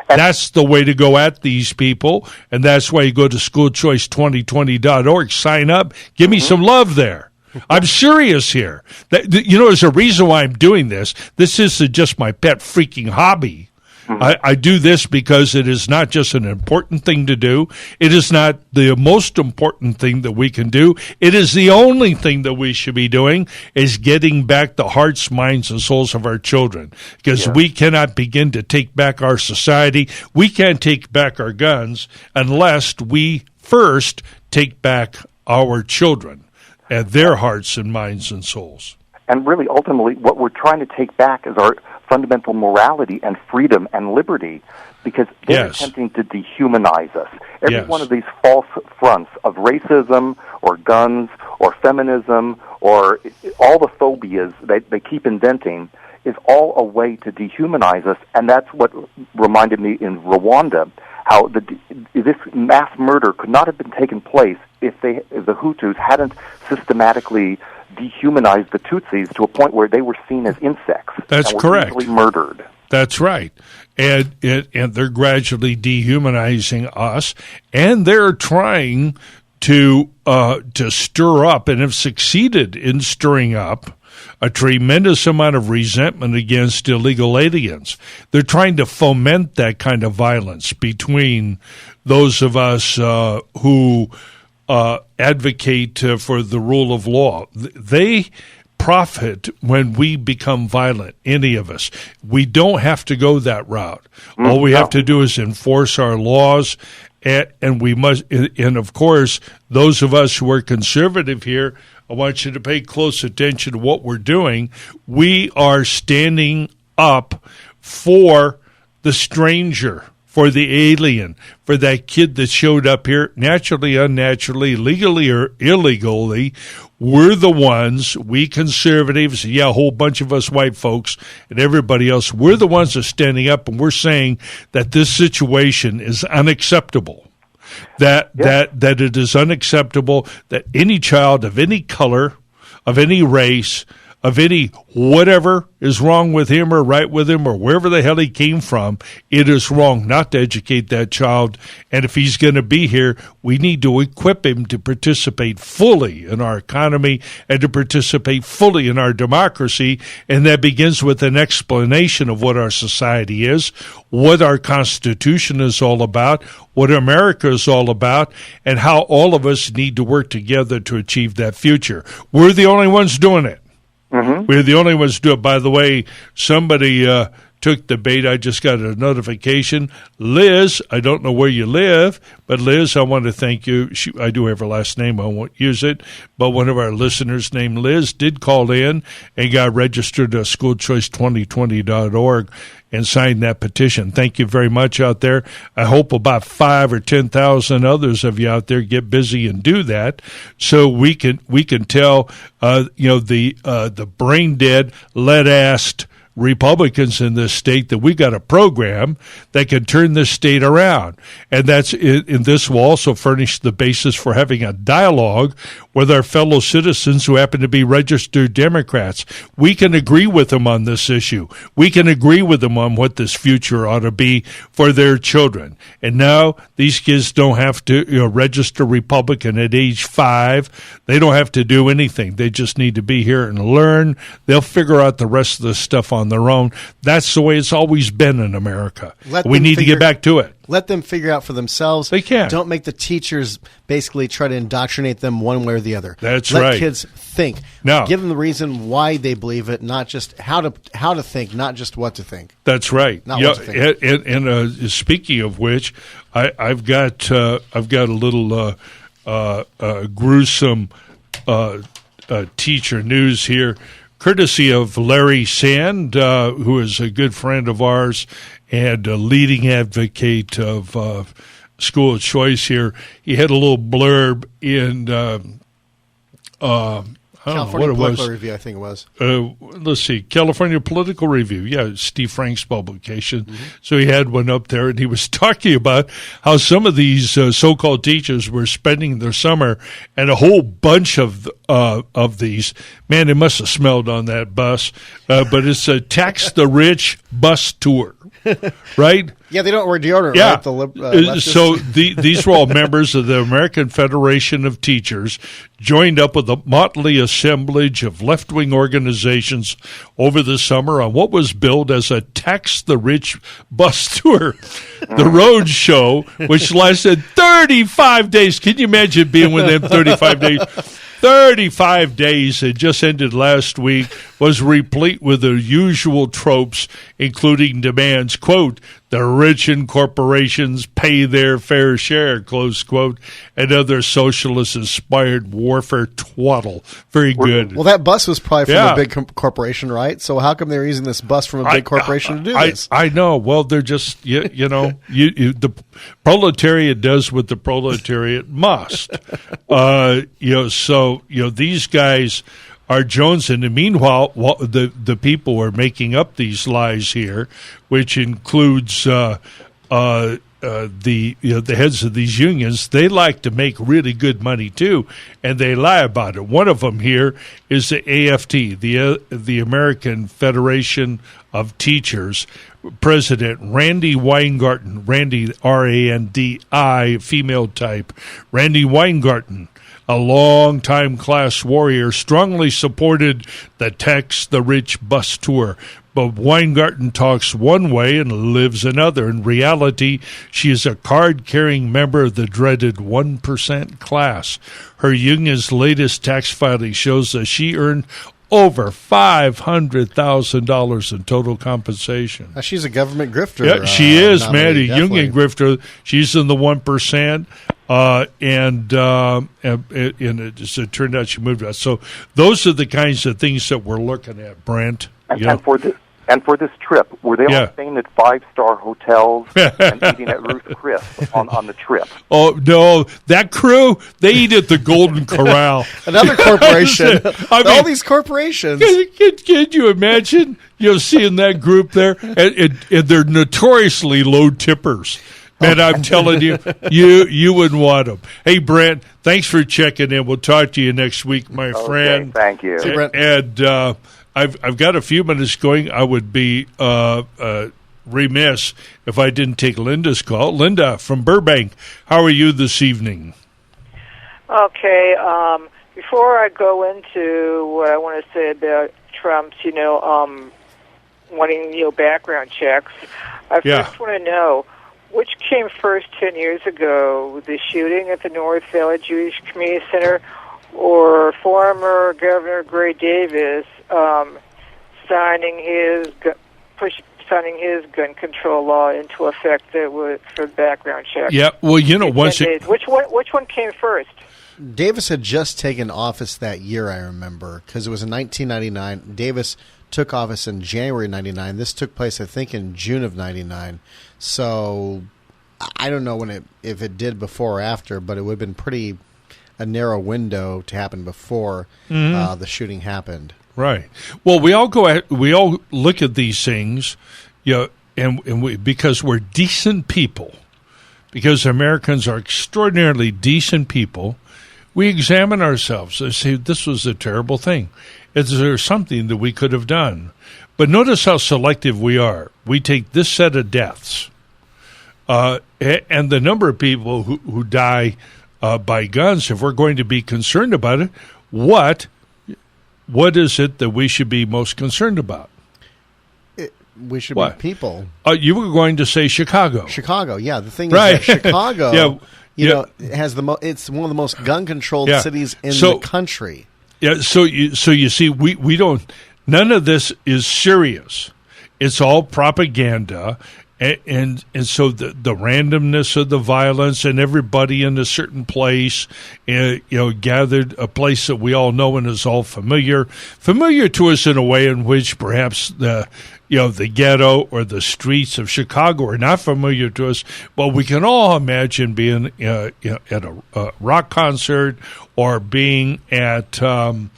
That's the way to go at these people, and that's why you go to schoolchoice2020.org, sign up, give me some love there. I'm serious here. There's a reason why I'm doing this. This isn't just my pet freaking hobby. I do this because it is not just an important thing to do. It is not the most important thing that we can do. It is the only thing that we should be doing, is getting back the hearts, minds, and souls of our children. Because we cannot begin to take back our society. We can't take back our guns unless we first take back our children and their hearts and minds and souls. And really, ultimately, what we're trying to take back is our fundamental morality and freedom and liberty, because they're Yes. attempting to dehumanize us. Every Yes. one of these false fronts of racism or guns or feminism or all the phobias they keep inventing is all a way to dehumanize us, and that's what reminded me in Rwanda, how this mass murder could not have been taken place if the Hutus hadn't systematically dehumanized the Tutsis to a point where they were seen as insects. That's and were correct. easily murdered. That's right. And they're gradually dehumanizing us, and they're trying to stir up, and have succeeded in stirring up, a tremendous amount of resentment against illegal aliens. They're trying to foment that kind of violence between those of us who advocate for the rule of law. They profit when we become violent, any of us. We don't have to go that route. All we have to do is enforce our laws, and we must, and of course, those of us who are conservative here, I want you to pay close attention to what we're doing. We are standing up for the stranger, for the alien, for that kid that showed up here naturally, unnaturally, legally or illegally. We're the ones, we conservatives, a whole bunch of us white folks and everybody else, we're the ones that are standing up, and we're saying that this situation is unacceptable. That it is unacceptable that any child of any color, of any race, of any whatever is wrong with him or right with him or wherever the hell he came from, it is wrong not to educate that child. And if he's going to be here, we need to equip him to participate fully in our economy and to participate fully in our democracy. And that begins with an explanation of what our society is, what our Constitution is all about, what America is all about, and how all of us need to work together to achieve that future. We're the only ones doing it. Mm-hmm. We're the only ones do it. By the way, somebody took the bait. I just got a notification. Liz, I don't know where you live, but Liz, I want to thank you. I do have her last name. I won't use it. But one of our listeners named Liz did call in and got registered at schoolchoice2020.org and signed that petition. Thank you very much out there. I hope about 5,000 or 10,000 others of you out there get busy and do that, so we can tell the brain dead, lead-assed Republicans in this state that we got a program that can turn this state around. And this will also furnish the basis for having a dialogue with our fellow citizens who happen to be registered Democrats. We can agree with them on this issue. We can agree with them on what this future ought to be for their children. And now these kids don't have to register Republican at age 5. They don't have to do anything. They just need to be here and learn. They'll figure out the rest of the stuff on their own. That's the way it's always been in America. We need to get back to it. Let them figure out for themselves. They can. Don't make the teachers basically try to indoctrinate them one way or the other. That's right. Let kids think. No. Give them the reason why they believe it, not just how to think, not just what to think. That's right. Not what to think. And speaking of which, I've got a little gruesome teacher news here, courtesy of Larry Sand, who is a good friend of ours and a leading advocate of school choice here. He had a little blurb in California Political Review, I think it was. Let's see, California Political Review. Yeah, Steve Frank's publication. Mm-hmm. So he had one up there, and he was talking about how some of these so-called teachers were spending their summer, and a whole bunch of these. Man, it must have smelled on that bus. But it's a Tax the Rich bus tour, right? Yeah, they don't wear deodorant, Yeah. right? The leftists. So these were all members of the American Federation of Teachers, joined up with a motley assemblage of left-wing organizations over the summer on what was billed as a Tax the Rich bus tour. The road show, which lasted 35 days. Can you imagine being with them 35 days? 35 days, it just ended last week, was replete with the usual tropes, including demands, quote, The rich and corporations pay their fair share, close quote. Another socialist-inspired warfare twaddle. Very good. Well, that bus was probably from Yeah. a big corporation, right? So how come they're using this bus from a big corporation to do this? I know. Well, they're just, you know, the proletariat does what the proletariat must. These guys are jonesing. And meanwhile, the people are making up these lies here, which includes the heads of these unions. They like to make really good money too, and they lie about it. One of them here is the AFT, the American Federation of Teachers. President Randy Weingarten, Randy R-A-N-D-I, female type, Randy Weingarten, a long-time class warrior, strongly supported the Tax the Rich bus tour. But Weingarten talks one way and lives another. In reality, she is a card-carrying member of the dreaded 1% class. Her union's latest tax filing shows that she earned over $500,000 in total compensation. She's a government grifter. Yeah, she is, man, a nominee, union grifter. She's in the 1%. And as it turned out, she moved out. So those are the kinds of things that we're looking at, Brent. And for this trip, were they Yeah. all staying at 5-star hotels and eating at Ruth Chris on the trip? Oh, no, that crew, they eat at the Golden Corral. Another corporation. I mean, all these corporations. Can you imagine, seeing that group there? And they're notoriously low tippers. Man, I'm telling you, you wouldn't want them. Hey, Brent, thanks for checking in. We'll talk to you next week, my friend. Thank you. See you, Brent. And I've got a few minutes going. I would be remiss if I didn't take Linda's call. Linda from Burbank, how are you this evening? Okay. Before I go into what I want to say about Trump's, wanting background checks, I first want to know which came first 10 years ago: the shooting at the North Valley Jewish Community Center, or former Governor Gray Davis signing his gun control law into effect that would for background checks. Yeah, well, which one came first? Davis had just taken office that year, I remember, because it was in 1999. Davis took office in January 99. This took place, I think, in June of 99. So I don't know if it did before or after, but it would have been a narrow window to happen before the shooting happened. Right. Well, we all look at these things, because we're decent people, because Americans are extraordinarily decent people. We examine ourselves and say, this was a terrible thing. Is there something that we could have done? But notice how selective we are. We take this set of deaths, and the number of people who die by guns. If we're going to be concerned about it, what is it that we should be most concerned about? We should be people. You were going to say Chicago. Chicago, yeah. The thing right. is that Chicago, it has it's one of the most gun-controlled cities in the country. Yeah. So you see, we don't. None of this is serious. It's all propaganda. And so the randomness of the violence and everybody in a certain place, gathered, a place that we all know and is all familiar to us in a way in which perhaps the ghetto or the streets of Chicago are not familiar to us. But we can all imagine being at a rock concert or being at the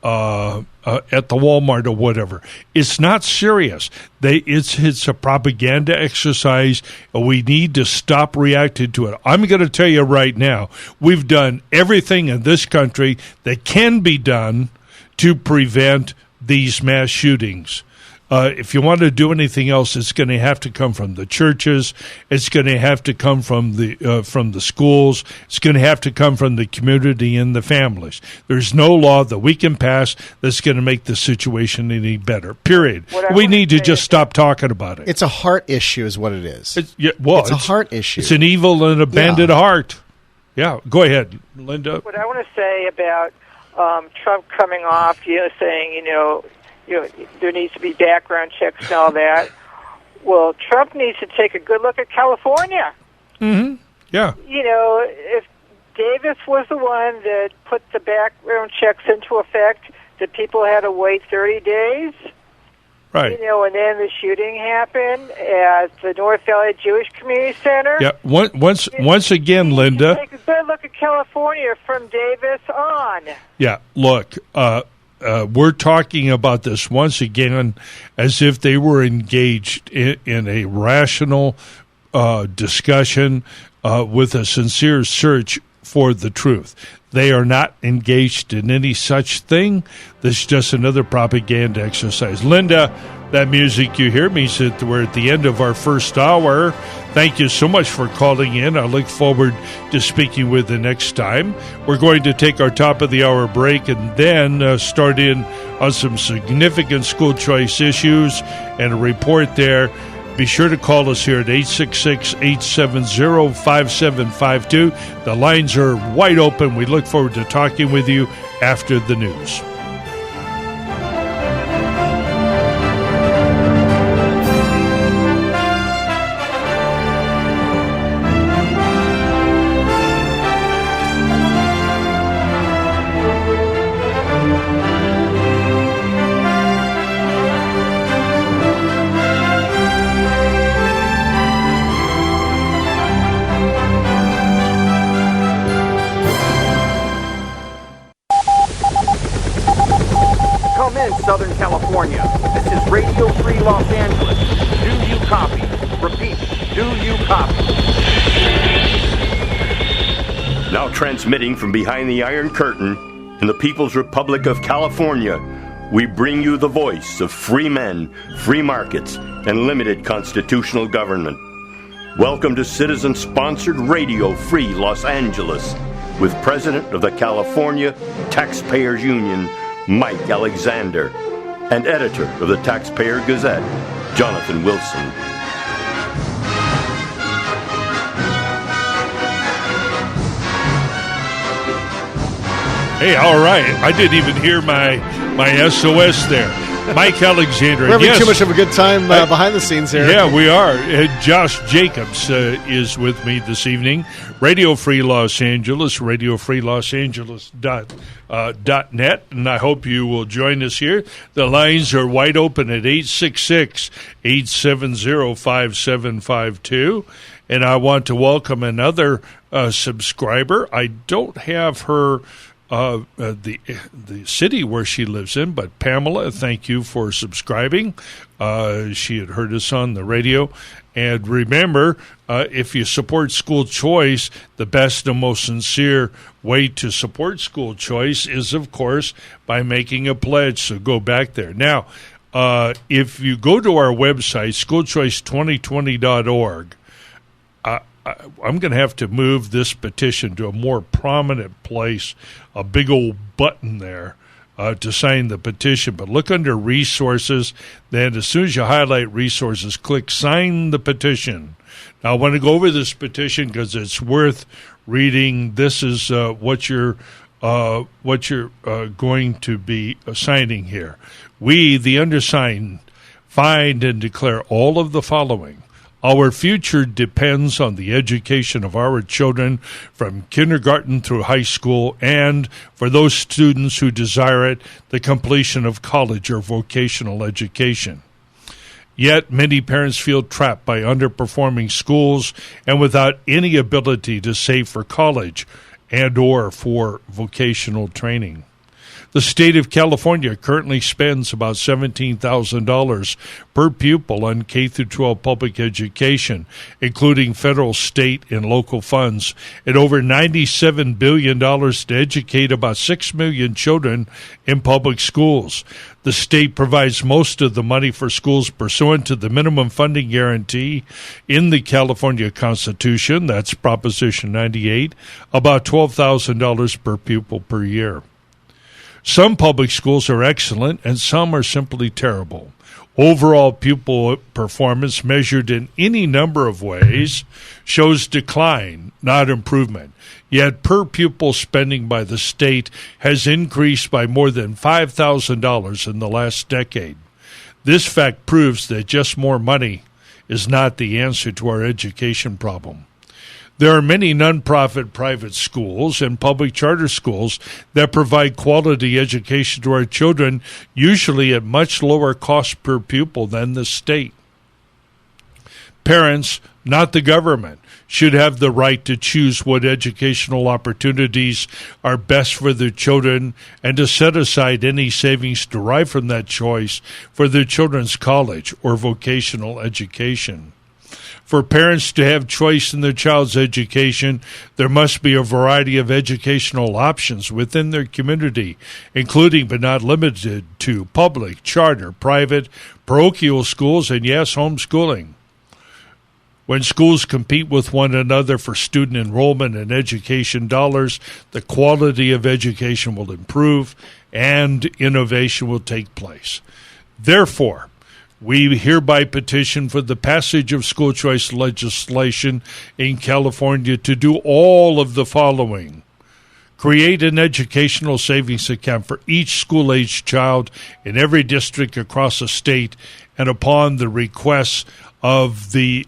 Walmart or whatever. It's not serious. It's a propaganda exercise, and we need to stop reacting to it. I'm going to tell you right now, we've done everything in this country that can be done to prevent these mass shootings. If you want to do anything else, it's going to have to come from the churches. It's going to have to come from the schools. It's going to have to come from the community and the families. There's no law that we can pass that's going to make the situation any better. Period. We need to just stop talking about it. It's a heart issue, is what it is. It's a heart issue. It's an evil and abandoned heart. Yeah, go ahead, Linda. What I want to say about Trump coming off, saying, there needs to be background checks and all that. Well, Trump needs to take a good look at California. Mm-hmm. Yeah. You know, if Davis was the one that put the background checks into effect, that people had to wait 30 days. Right. You know, and then the shooting happened at the North Valley Jewish Community Center. Yeah. Once again, Linda. Take a good look at California from Davis on. Yeah. Look, we're talking about this once again as if they were engaged in a rational discussion with a sincere search for the truth. They are not engaged in any such thing. This is just another propaganda exercise. Linda, that music you hear means that we're at the end of our first hour. Thank you so much for calling in. I look forward to speaking with you next time. We're going to take our top of the hour break and then start in on some significant school choice issues and a report there. Be sure to call us here at 866-870-5752. The lines are wide open. We look forward to talking with you after the news. Southern California. This is Radio Free Los Angeles. Do you copy? Repeat, do you copy? Now transmitting from behind the Iron Curtain in the People's Republic of California, we bring you the voice of free men, free markets, and limited constitutional government. Welcome to citizen-sponsored Radio Free Los Angeles with President of the California Taxpayers Union, Mike Alexander, and editor of the Taxpayer Gazette, Jonathan Wilson. Hey, all right. I didn't even hear my SOS there. Mike Alexander. We're having too much of a good time behind the scenes here. Yeah, we are. Josh Jacobs is with me this evening. Radio Free Los Angeles, radiofreelosangeles.net, and I hope you will join us here. The lines are wide open at 866-870-5752, and I want to welcome another subscriber. I don't have her the city where she lives in, but Pamela, thank you for subscribing. She had heard us on the radio. And remember, if you support school choice, the best and most sincere way to support school choice is, of course, by making a pledge. So go back there. Now, if you go to our website, schoolchoice2020.org, I'm going to have to move this petition to a more prominent place, a big old button there to sign the petition. But look under resources. Then as soon as you highlight resources, click sign the petition. Now, I want to go over this petition because it's worth reading. This is what you're going to be signing here. We, the undersigned, find and declare all of the following. Our future depends on the education of our children from kindergarten through high school and, for those students who desire it, the completion of college or vocational education. Yet many parents feel trapped by underperforming schools and without any ability to save for college and or for vocational training. The state of California currently spends about $17,000 per pupil on K-12 public education, including federal, state, and local funds, and over $97 billion to educate about 6 million children in public schools. The state provides most of the money for schools pursuant to the minimum funding guarantee in the California Constitution, that's Proposition 98, about $12,000 per pupil per year. Some public schools are excellent, and some are simply terrible. Overall pupil performance measured in any number of ways shows decline, not improvement. Yet per-pupil spending by the state has increased by more than $5,000 in the last decade. This fact proves that just more money is not the answer to our education problem. There are many nonprofit private schools and public charter schools that provide quality education to our children, usually at much lower cost per pupil than the state. Parents, not the government, should have the right to choose what educational opportunities are best for their children and to set aside any savings derived from that choice for their children's college or vocational education. For parents to have choice in their child's education, there must be a variety of educational options within their community, including but not limited to public, charter, private, parochial schools, and yes, homeschooling. When schools compete with one another for student enrollment and education dollars, the quality of education will improve and innovation will take place. Therefore, we hereby petition for the passage of school choice legislation in California to do all of the following. Create an educational savings account for each school-aged child in every district across the state and upon the requests of the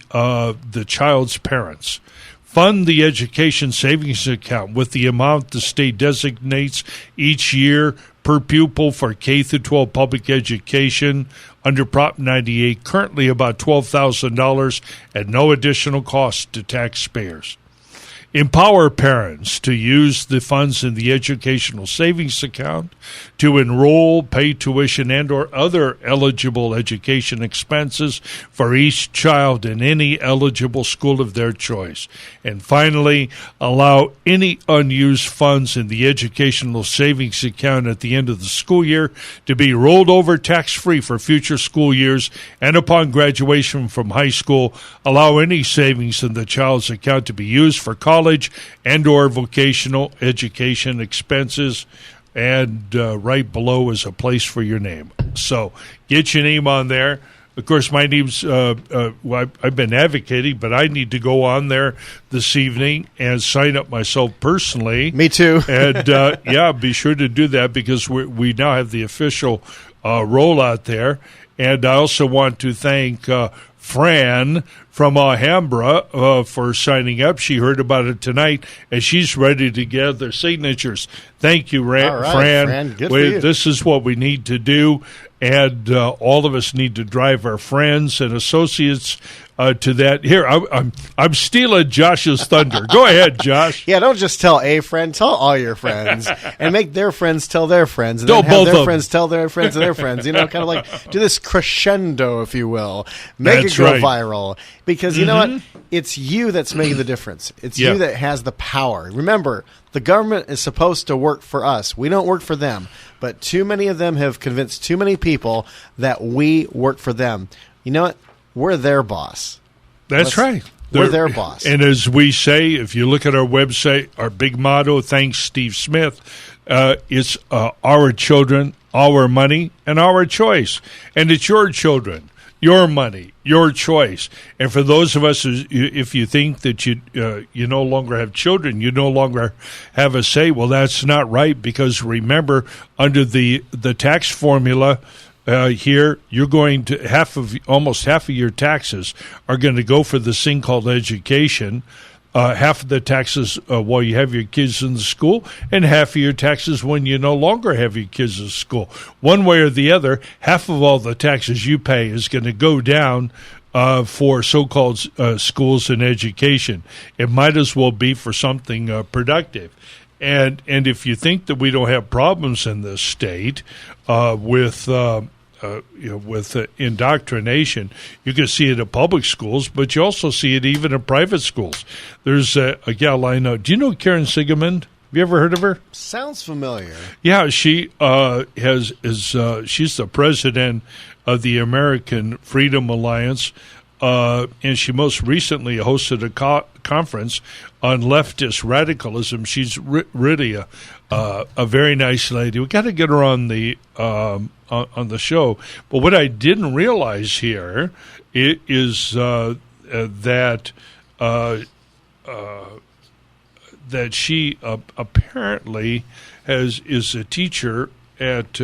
child's parents. Fund the education savings account with the amount the state designates each year per pupil for K-12 public education under Prop 98, currently about $12,000 at no additional cost to taxpayers. Empower parents to use the funds in the educational savings account to enroll, pay tuition, and or other eligible education expenses for each child in any eligible school of their choice. And finally, allow any unused funds in the educational savings account at the end of the school year to be rolled over tax-free for future school years, and upon graduation from high school, allow any savings in the child's account to be used for college and or vocational education expenses, and right below is a place for your name. So get your name on there. Of course, my name's, I've been advocating, but I need to go on there this evening and sign up myself personally. Me too. And, yeah, be sure to do that because we now have the official rollout there. And I also want to thank Fran from Alhambra for signing up. She heard about it tonight, and she's ready to gather signatures. Thank you, All right, Fran. Good for you. This is what we need to do, and all of us need to drive our friends and associates to that. Here, I'm stealing Josh's thunder. Go ahead, Josh. Yeah, don't just tell a friend, tell all your friends, and make their friends tell their friends, and No, then have both their of friends tell their friends and their friends. You know, kind of like do this crescendo, if you will. Make That's it go right. viral. Because you know what? It's you that's making the difference. It's Yeah. you that has the power. Remember, the government is supposed to work for us. We don't work for them. But too many of them have convinced too many people that we work for them. You know what? We're their boss. That's right. We're their boss. And as we say, if you look at our website, our big motto, thanks Steve Smith, it's our children, our money, and our choice. And it's your children, your money, your choice. And for those of us, if you think that you no longer have children, you no longer have a say, well, that's not right, because remember, under the tax formula, here, you're going to almost half of your taxes are going to go for this thing called education. Half of the taxes while you have your kids in the school, and half of your taxes when you no longer have your kids in school. One way or the other, half of all the taxes you pay is going to go down for so-called schools and education. It might as well be for something productive. And if you think that we don't have problems in this state with indoctrination, you can see it in public schools, but you also see it even in private schools. There's a gal I know. Do you know Karen Sigemund? Have you ever heard of her? Sounds familiar. Yeah, she she's the president of the American Freedom Alliance, and she most recently hosted a conference on leftist radicalism. She's really a very nice lady. We got to get her on the show. But what I didn't realize here is that she apparently is a teacher at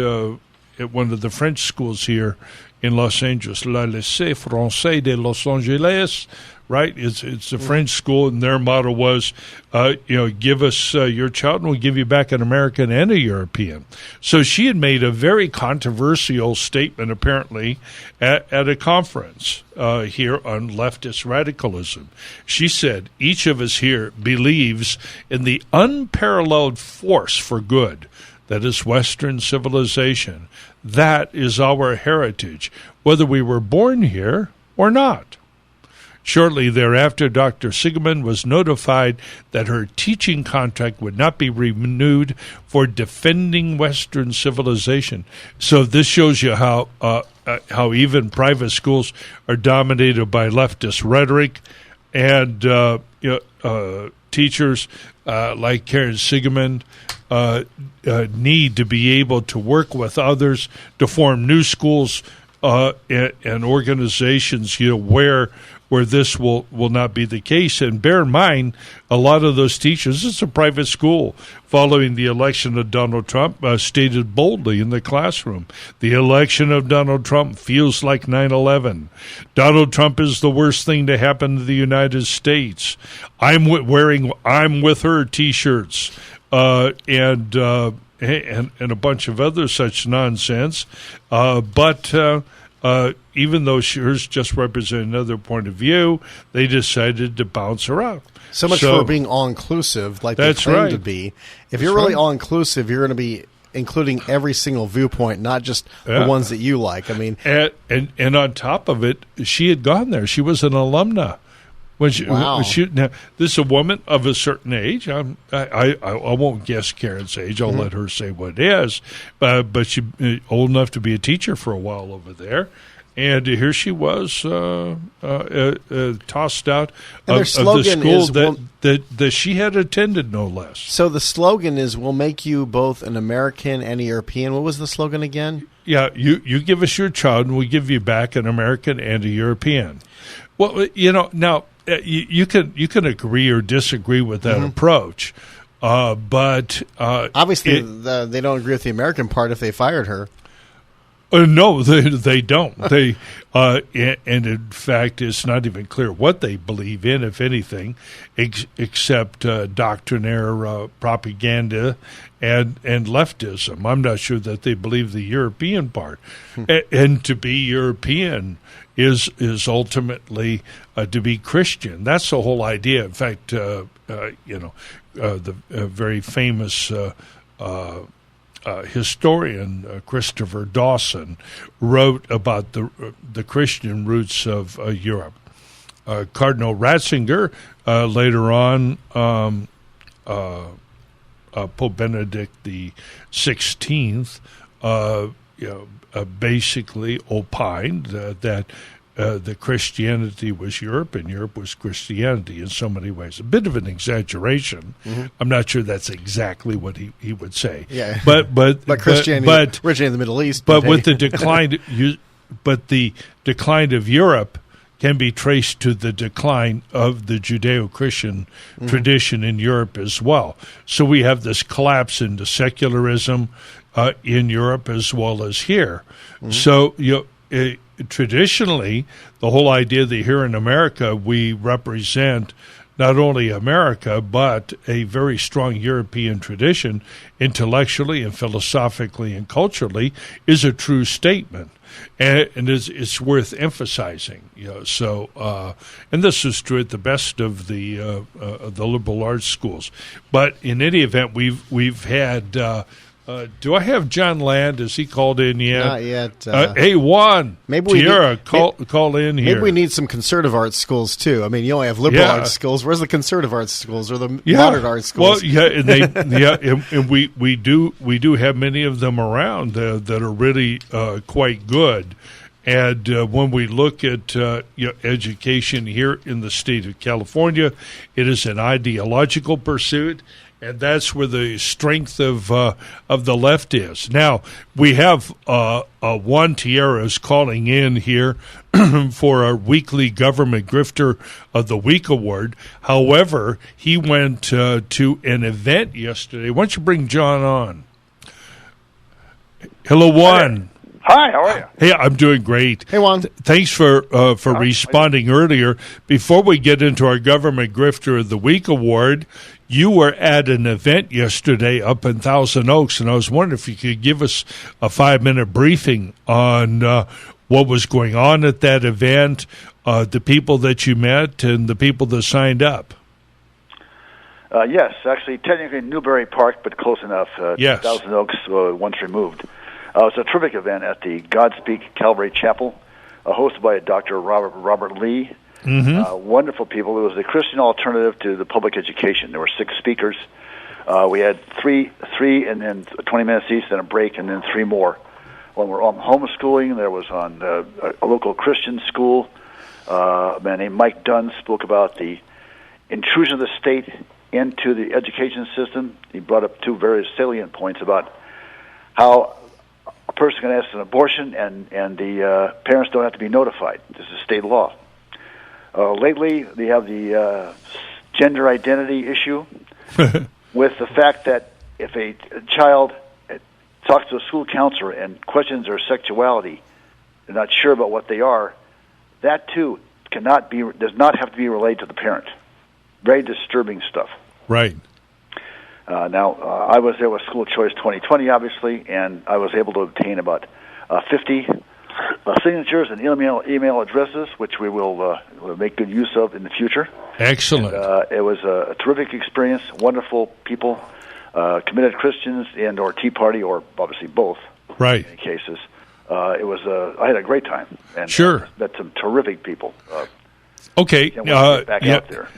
at one of the French schools here in Los Angeles, Le Lycée Français de Los Angeles, right? It's a French school, and their motto was, give us your child, and we'll give you back an American and a European. So she had made a very controversial statement, apparently, at a conference here on leftist radicalism. She said, each of us here believes in the unparalleled force for good that is Western civilization. That is our heritage, whether we were born here or not. Shortly thereafter, Dr. Sigeman was notified that her teaching contract would not be renewed for defending Western civilization. So this shows you how even private schools are dominated by leftist rhetoric, and teachers like Karen Sigeman need to be able to work with others to form new schools and organizations, where this will not be the case. And bear in mind, a lot of those teachers, it's a private school, following the election of Donald Trump, stated boldly in the classroom, the election of Donald Trump feels like 9/11. Donald Trump is the worst thing to happen to the United States. I'm wearing "I'm with her" T-shirts and a bunch of other such nonsense. But even though hers just represented another point of view, they decided to bounce her out. So much for being all-inclusive, like they claim to be. If you're really all-inclusive, you're going to be including every single viewpoint, not just the ones that you like. I mean, and on top of it, she had gone there. She was an alumna. Now, this is a woman of a certain age. I won't guess Karen's age. I'll let her say what it is. But she's old enough to be a teacher for a while over there. And here she was tossed out of the school that she had attended, no less. So the slogan is, we'll make you both an American and a European. What was the slogan again? Yeah, you give us your child, and we give you back an American and a European. Well, now, you can agree or disagree with that approach, but obviously they don't agree with the American part if they fired her. No, they don't. They and in fact, it's not even clear what they believe in, if anything, except doctrinaire propaganda and leftism. I'm not sure that they believe the European part. And to be European is ultimately to be Christian. That's the whole idea. In fact, the very famous historian Christopher Dawson wrote about the Christian roots of Europe. Cardinal Ratzinger later on, Pope Benedict XVI, basically opined that the Christianity was Europe and Europe was Christianity in so many ways. A bit of an exaggeration. I'm not sure that's exactly what he would say. Yeah. But Christianity originated in the Middle East. But with the decline, the decline of Europe can be traced to the decline of the Judeo-Christian tradition in Europe as well. So we have this collapse into secularism in Europe as well as here. So traditionally, the whole idea that here in America we represent not only America but a very strong European tradition, intellectually and philosophically and culturally, is a true statement. And it's worth emphasizing, So, and this is true at the best of the liberal arts schools. But in any event, we've had. Do I have John Land? Has he called in yet? Not yet. Hey, Juan. Maybe Tiara, call in here. Maybe we need some conservative arts schools too. I mean, you only have liberal arts schools. Where's the conservative arts schools or the moderate arts schools? Well, and we do have many of them around that are really quite good. And when we look at education here in the state of California, it is an ideological pursuit. And that's where the strength of the left is. Now, we have Juan Tierras calling in here for our weekly Government Grifter of the Week award. However, he went to an event yesterday. Why don't you bring John on? Hello, Juan. Hi, how are you? Hey, I'm doing great. Hey, Juan. Thanks for responding earlier. Before we get into our Government Grifter of the Week award, you were at an event yesterday up in Thousand Oaks, and I was wondering if you could give us a 5-minute briefing on what was going on at that event, the people that you met, and the people that signed up. Yes, actually, technically Newbury Park, but close enough. Yes. Thousand Oaks, once removed. It was a terrific event at the Godspeak Calvary Chapel, hosted by Dr. Robert Lee. Wonderful people. It was the Christian alternative to the public education. There were 6 speakers. We had three, and then 20 minutes each, then a break, and then 3 more. When we're on homeschooling, there was on a local Christian school. A man named Mike Dunn spoke about the intrusion of the state into the education system. He brought up 2 very salient points about how a person can ask an abortion and the parents don't have to be notified. This is state law. Lately, they have the gender identity issue with the fact that if a child talks to a school counselor and questions their sexuality, they're not sure about what they are, that too does not have to be relayed to the parent. Very disturbing stuff. Right. Now, I was there with School Choice 2020, obviously, and I was able to obtain about 50 signatures and email addresses, which we will make good use of in the future. Excellent. And, it was a terrific experience, wonderful people, committed Christians and or Tea Party, or obviously both. Right. In many cases. It was. I had a great time. And, sure. Met some terrific people. Okay. Back out there.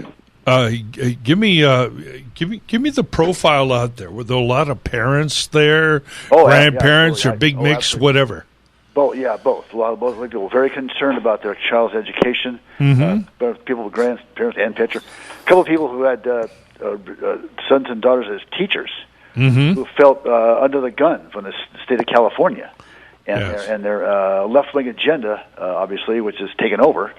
Give me the profile out there. Were there a lot of parents there, grandparents, or big mix, absolutely. whatever? Both. A lot of both people very concerned about their child's education. People with grandparents and picture. A couple of people who had sons and daughters as teachers who felt under the gun from the state of California, and their left-wing agenda, obviously, which is taken over.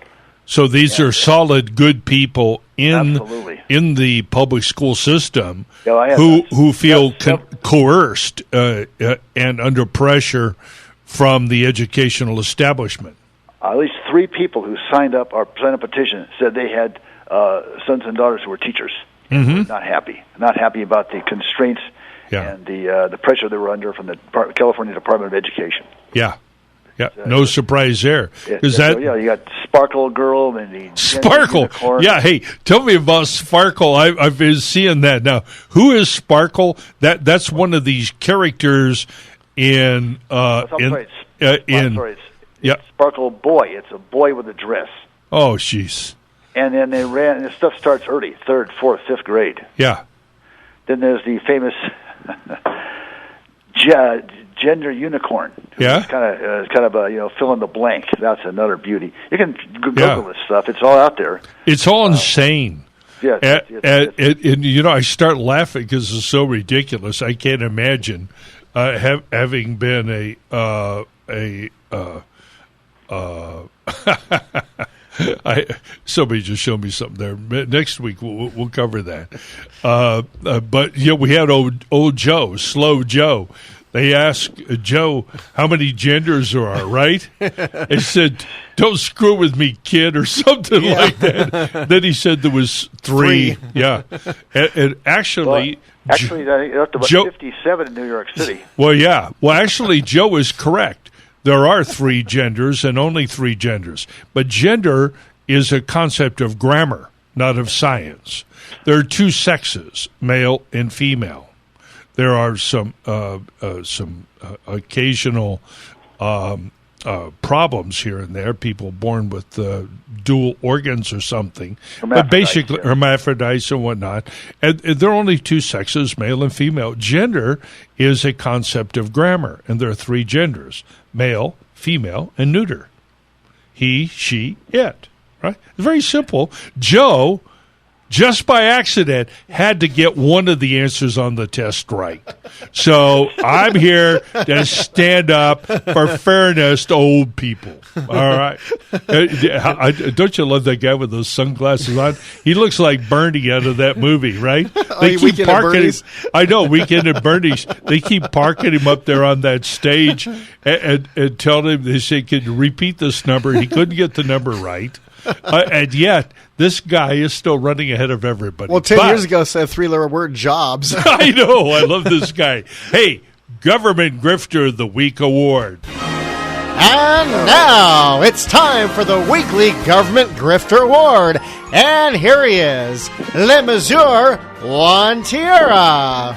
So these are solid, good people in the public school system who feel coerced and under pressure from the educational establishment. At least 3 people who signed a petition said they had sons and daughters who were teachers. And were not happy about the constraints and the pressure they were under from the California Department of Education. Yeah, no surprise there. You got Sparkle Girl and the Sparkle. Unicorn. Yeah, hey, tell me about Sparkle. I've been seeing that now. Who is Sparkle? That's one of these characters in Sparkle Boy. It's a boy with a dress. Oh, jeez. And then they ran. And this stuff starts early, 3rd, 4th, 5th grade. Yeah. Then there's the famous Gender Unicorn. Yeah. It's kind of fill in the blank. That's another beauty. You can Google this stuff. It's all out there. It's all insane. Yeah. And I start laughing because it's so ridiculous. I can't imagine having been somebody just showed me something there. Next week we'll cover that. But we had old Joe, Slow Joe. They asked Joe how many genders there are, right? He said, "Don't screw with me, kid," or something like that. Then he said there was 3. Yeah, and actually, I think up to about 57 in New York City. Well, yeah. Well, actually, Joe is correct. There are 3 genders and only 3 genders. But gender is a concept of grammar, not of science. There are 2 sexes, male and female. There are some occasional problems here and there, people born with dual organs or something. But basically, hermaphrodites and whatnot. And there are only 2 sexes, male and female. Gender is a concept of grammar, and there are 3 genders, male, female, and neuter. He, she, it. Right? It's very simple. Joe just by accident, had to get one of the answers on the test right. So I'm here to stand up for fairness to old people. All right. Don't you love that guy with those sunglasses on? He looks like Bernie out of that movie, right? They keep parking him. I know, Weekend at Bernie's. They keep parking him up there on that stage and tell him, they say, can you repeat this number? He couldn't get the number right. And yet, this guy is still running ahead of everybody. Well, 10 years ago, said 3-letter word, jobs. I know. I love this guy. Hey, Government Grifter of the Week Award. And now, it's time for the weekly Government Grifter Award. And here he is, Le Mesure Juan Tierra.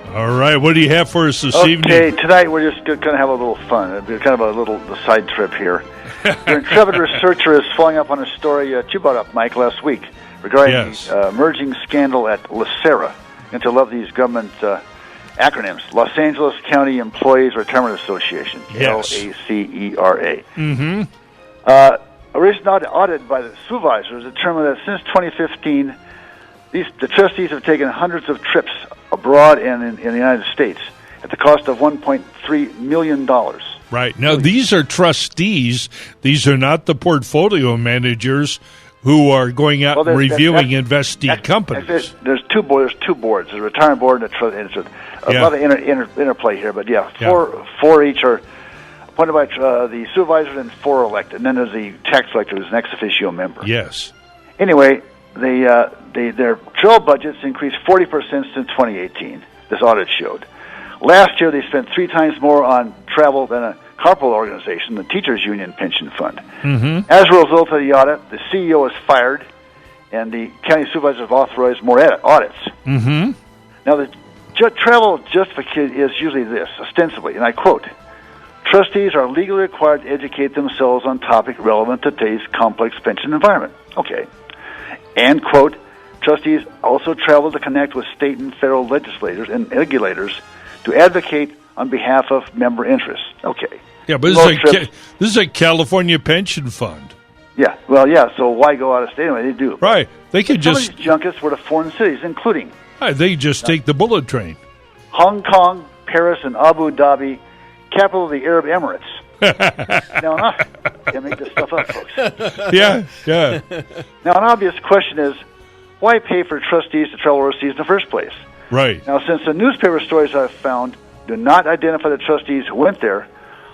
All right, what do you have for us this evening? Okay, tonight we're just going to have a little fun. It'll be kind of a little side trip here. Your intrepid researcher is following up on a story that you brought up, Mike, last week regarding the emerging scandal at LACERA. And to love these government acronyms. Los Angeles County Employees Retirement Association, LACERA. Mm-hmm. A recent audit by the supervisors determined that since 2015, the trustees have taken hundreds of trips abroad and in the United States at the cost of $1.3 million. Right. Now, these are trustees. These are not the portfolio managers who are going out and reviewing investee companies. There's two boards. There's a retirement board and a lot of interplay here. But, four each are appointed by the supervisors and 4 elected. And then there's the tax collector who's an ex officio member. Yes. Anyway, their trail budgets increased 40% since 2018, this audit showed. Last year, they spent 3 times more on travel than a carpool organization, the Teachers Union Pension Fund. Mm-hmm. As a result of the audit, the CEO was fired, and the county supervisors have authorized more audits. Mm-hmm. Now, the travel justification is usually this, ostensibly, and I quote, trustees are legally required to educate themselves on topics relevant to today's complex pension environment. Okay. And, quote, trustees also travel to connect with state and federal legislators and regulators to advocate on behalf of member interests. Okay. Yeah, but this is a California pension fund. Yeah, well, so why go out of state? Anyway, they do. Right. They could Some of these junkets were to foreign cities, including... they just take the bullet train. Hong Kong, Paris, and Abu Dhabi, capital of the Arab Emirates. Now, can't make this stuff up, folks. Yeah. Now, an obvious question is, why pay for trustees to travel overseas in the first place? Right. Now, since the newspaper stories I've found do not identify the trustees who went there,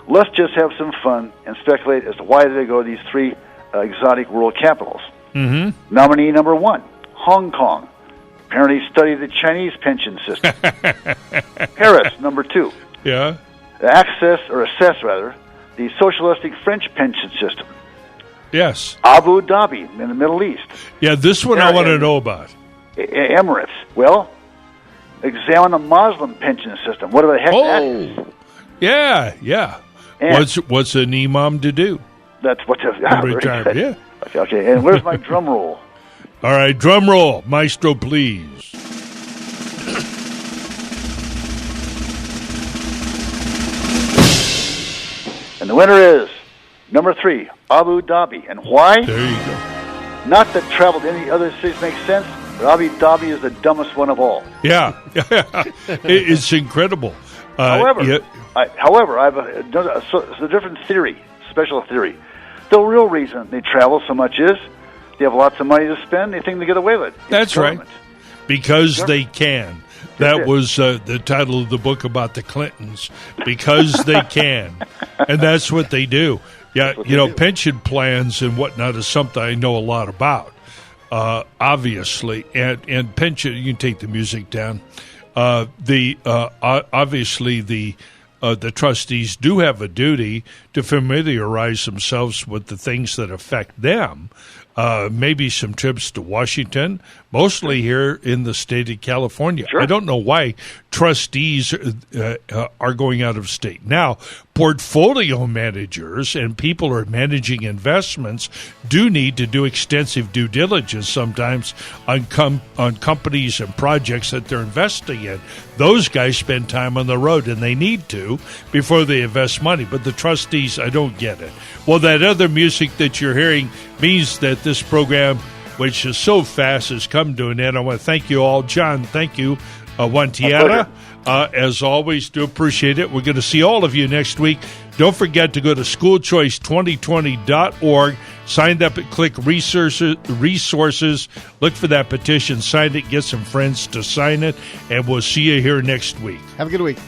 let's just have some fun and speculate as to why did they go to these 3 exotic world capitals. Mm-hmm. Nominee number 1, Hong Kong. Apparently studied the Chinese pension system. Paris, number 2. Yeah. Assess the socialistic French pension system. Yes. Abu Dhabi in the Middle East. Yeah, this one I want to know about. Emirates. Well, examine the Muslim pension system. What the heck that is? Yeah. And what's an imam to do? That's what retirement. Yeah. Okay. And where's my drum roll? All right, drum roll, maestro, please. And the winner is number 3, Abu Dhabi. And why? There you go. Not that travel to any other cities makes sense, but Abu Dhabi is the dumbest one of all. Yeah. It's incredible. However, I have a different theory, special theory. The real reason they travel so much is they have lots of money to spend. They think they get away with it. That's right. Because they can. That was the title of the book about the Clintons. Because they can. And that's what they do. Yeah, pension plans and whatnot is something I know a lot about, obviously. And pension, you can take the music down. Obviously, the trustees do have a duty to familiarize themselves with the things that affect them. Maybe some trips to Washington, mostly here in the state of California. Sure. I don't know why trustees are going out of state. Now, portfolio managers and people who are managing investments do need to do extensive due diligence sometimes on companies and projects that they're investing in. Those guys spend time on the road, and they need to before they invest money. But the trustees, I don't get it. Well, that other music that you're hearing means that this program which is so fast, has come to an end. I want to thank you all. John, thank you. Wantiana, as always, do appreciate it. We're going to see all of you next week. Don't forget to go to schoolchoice2020.org, sign up and click resources, look for that petition, sign it, get some friends to sign it, and we'll see you here next week. Have a good week.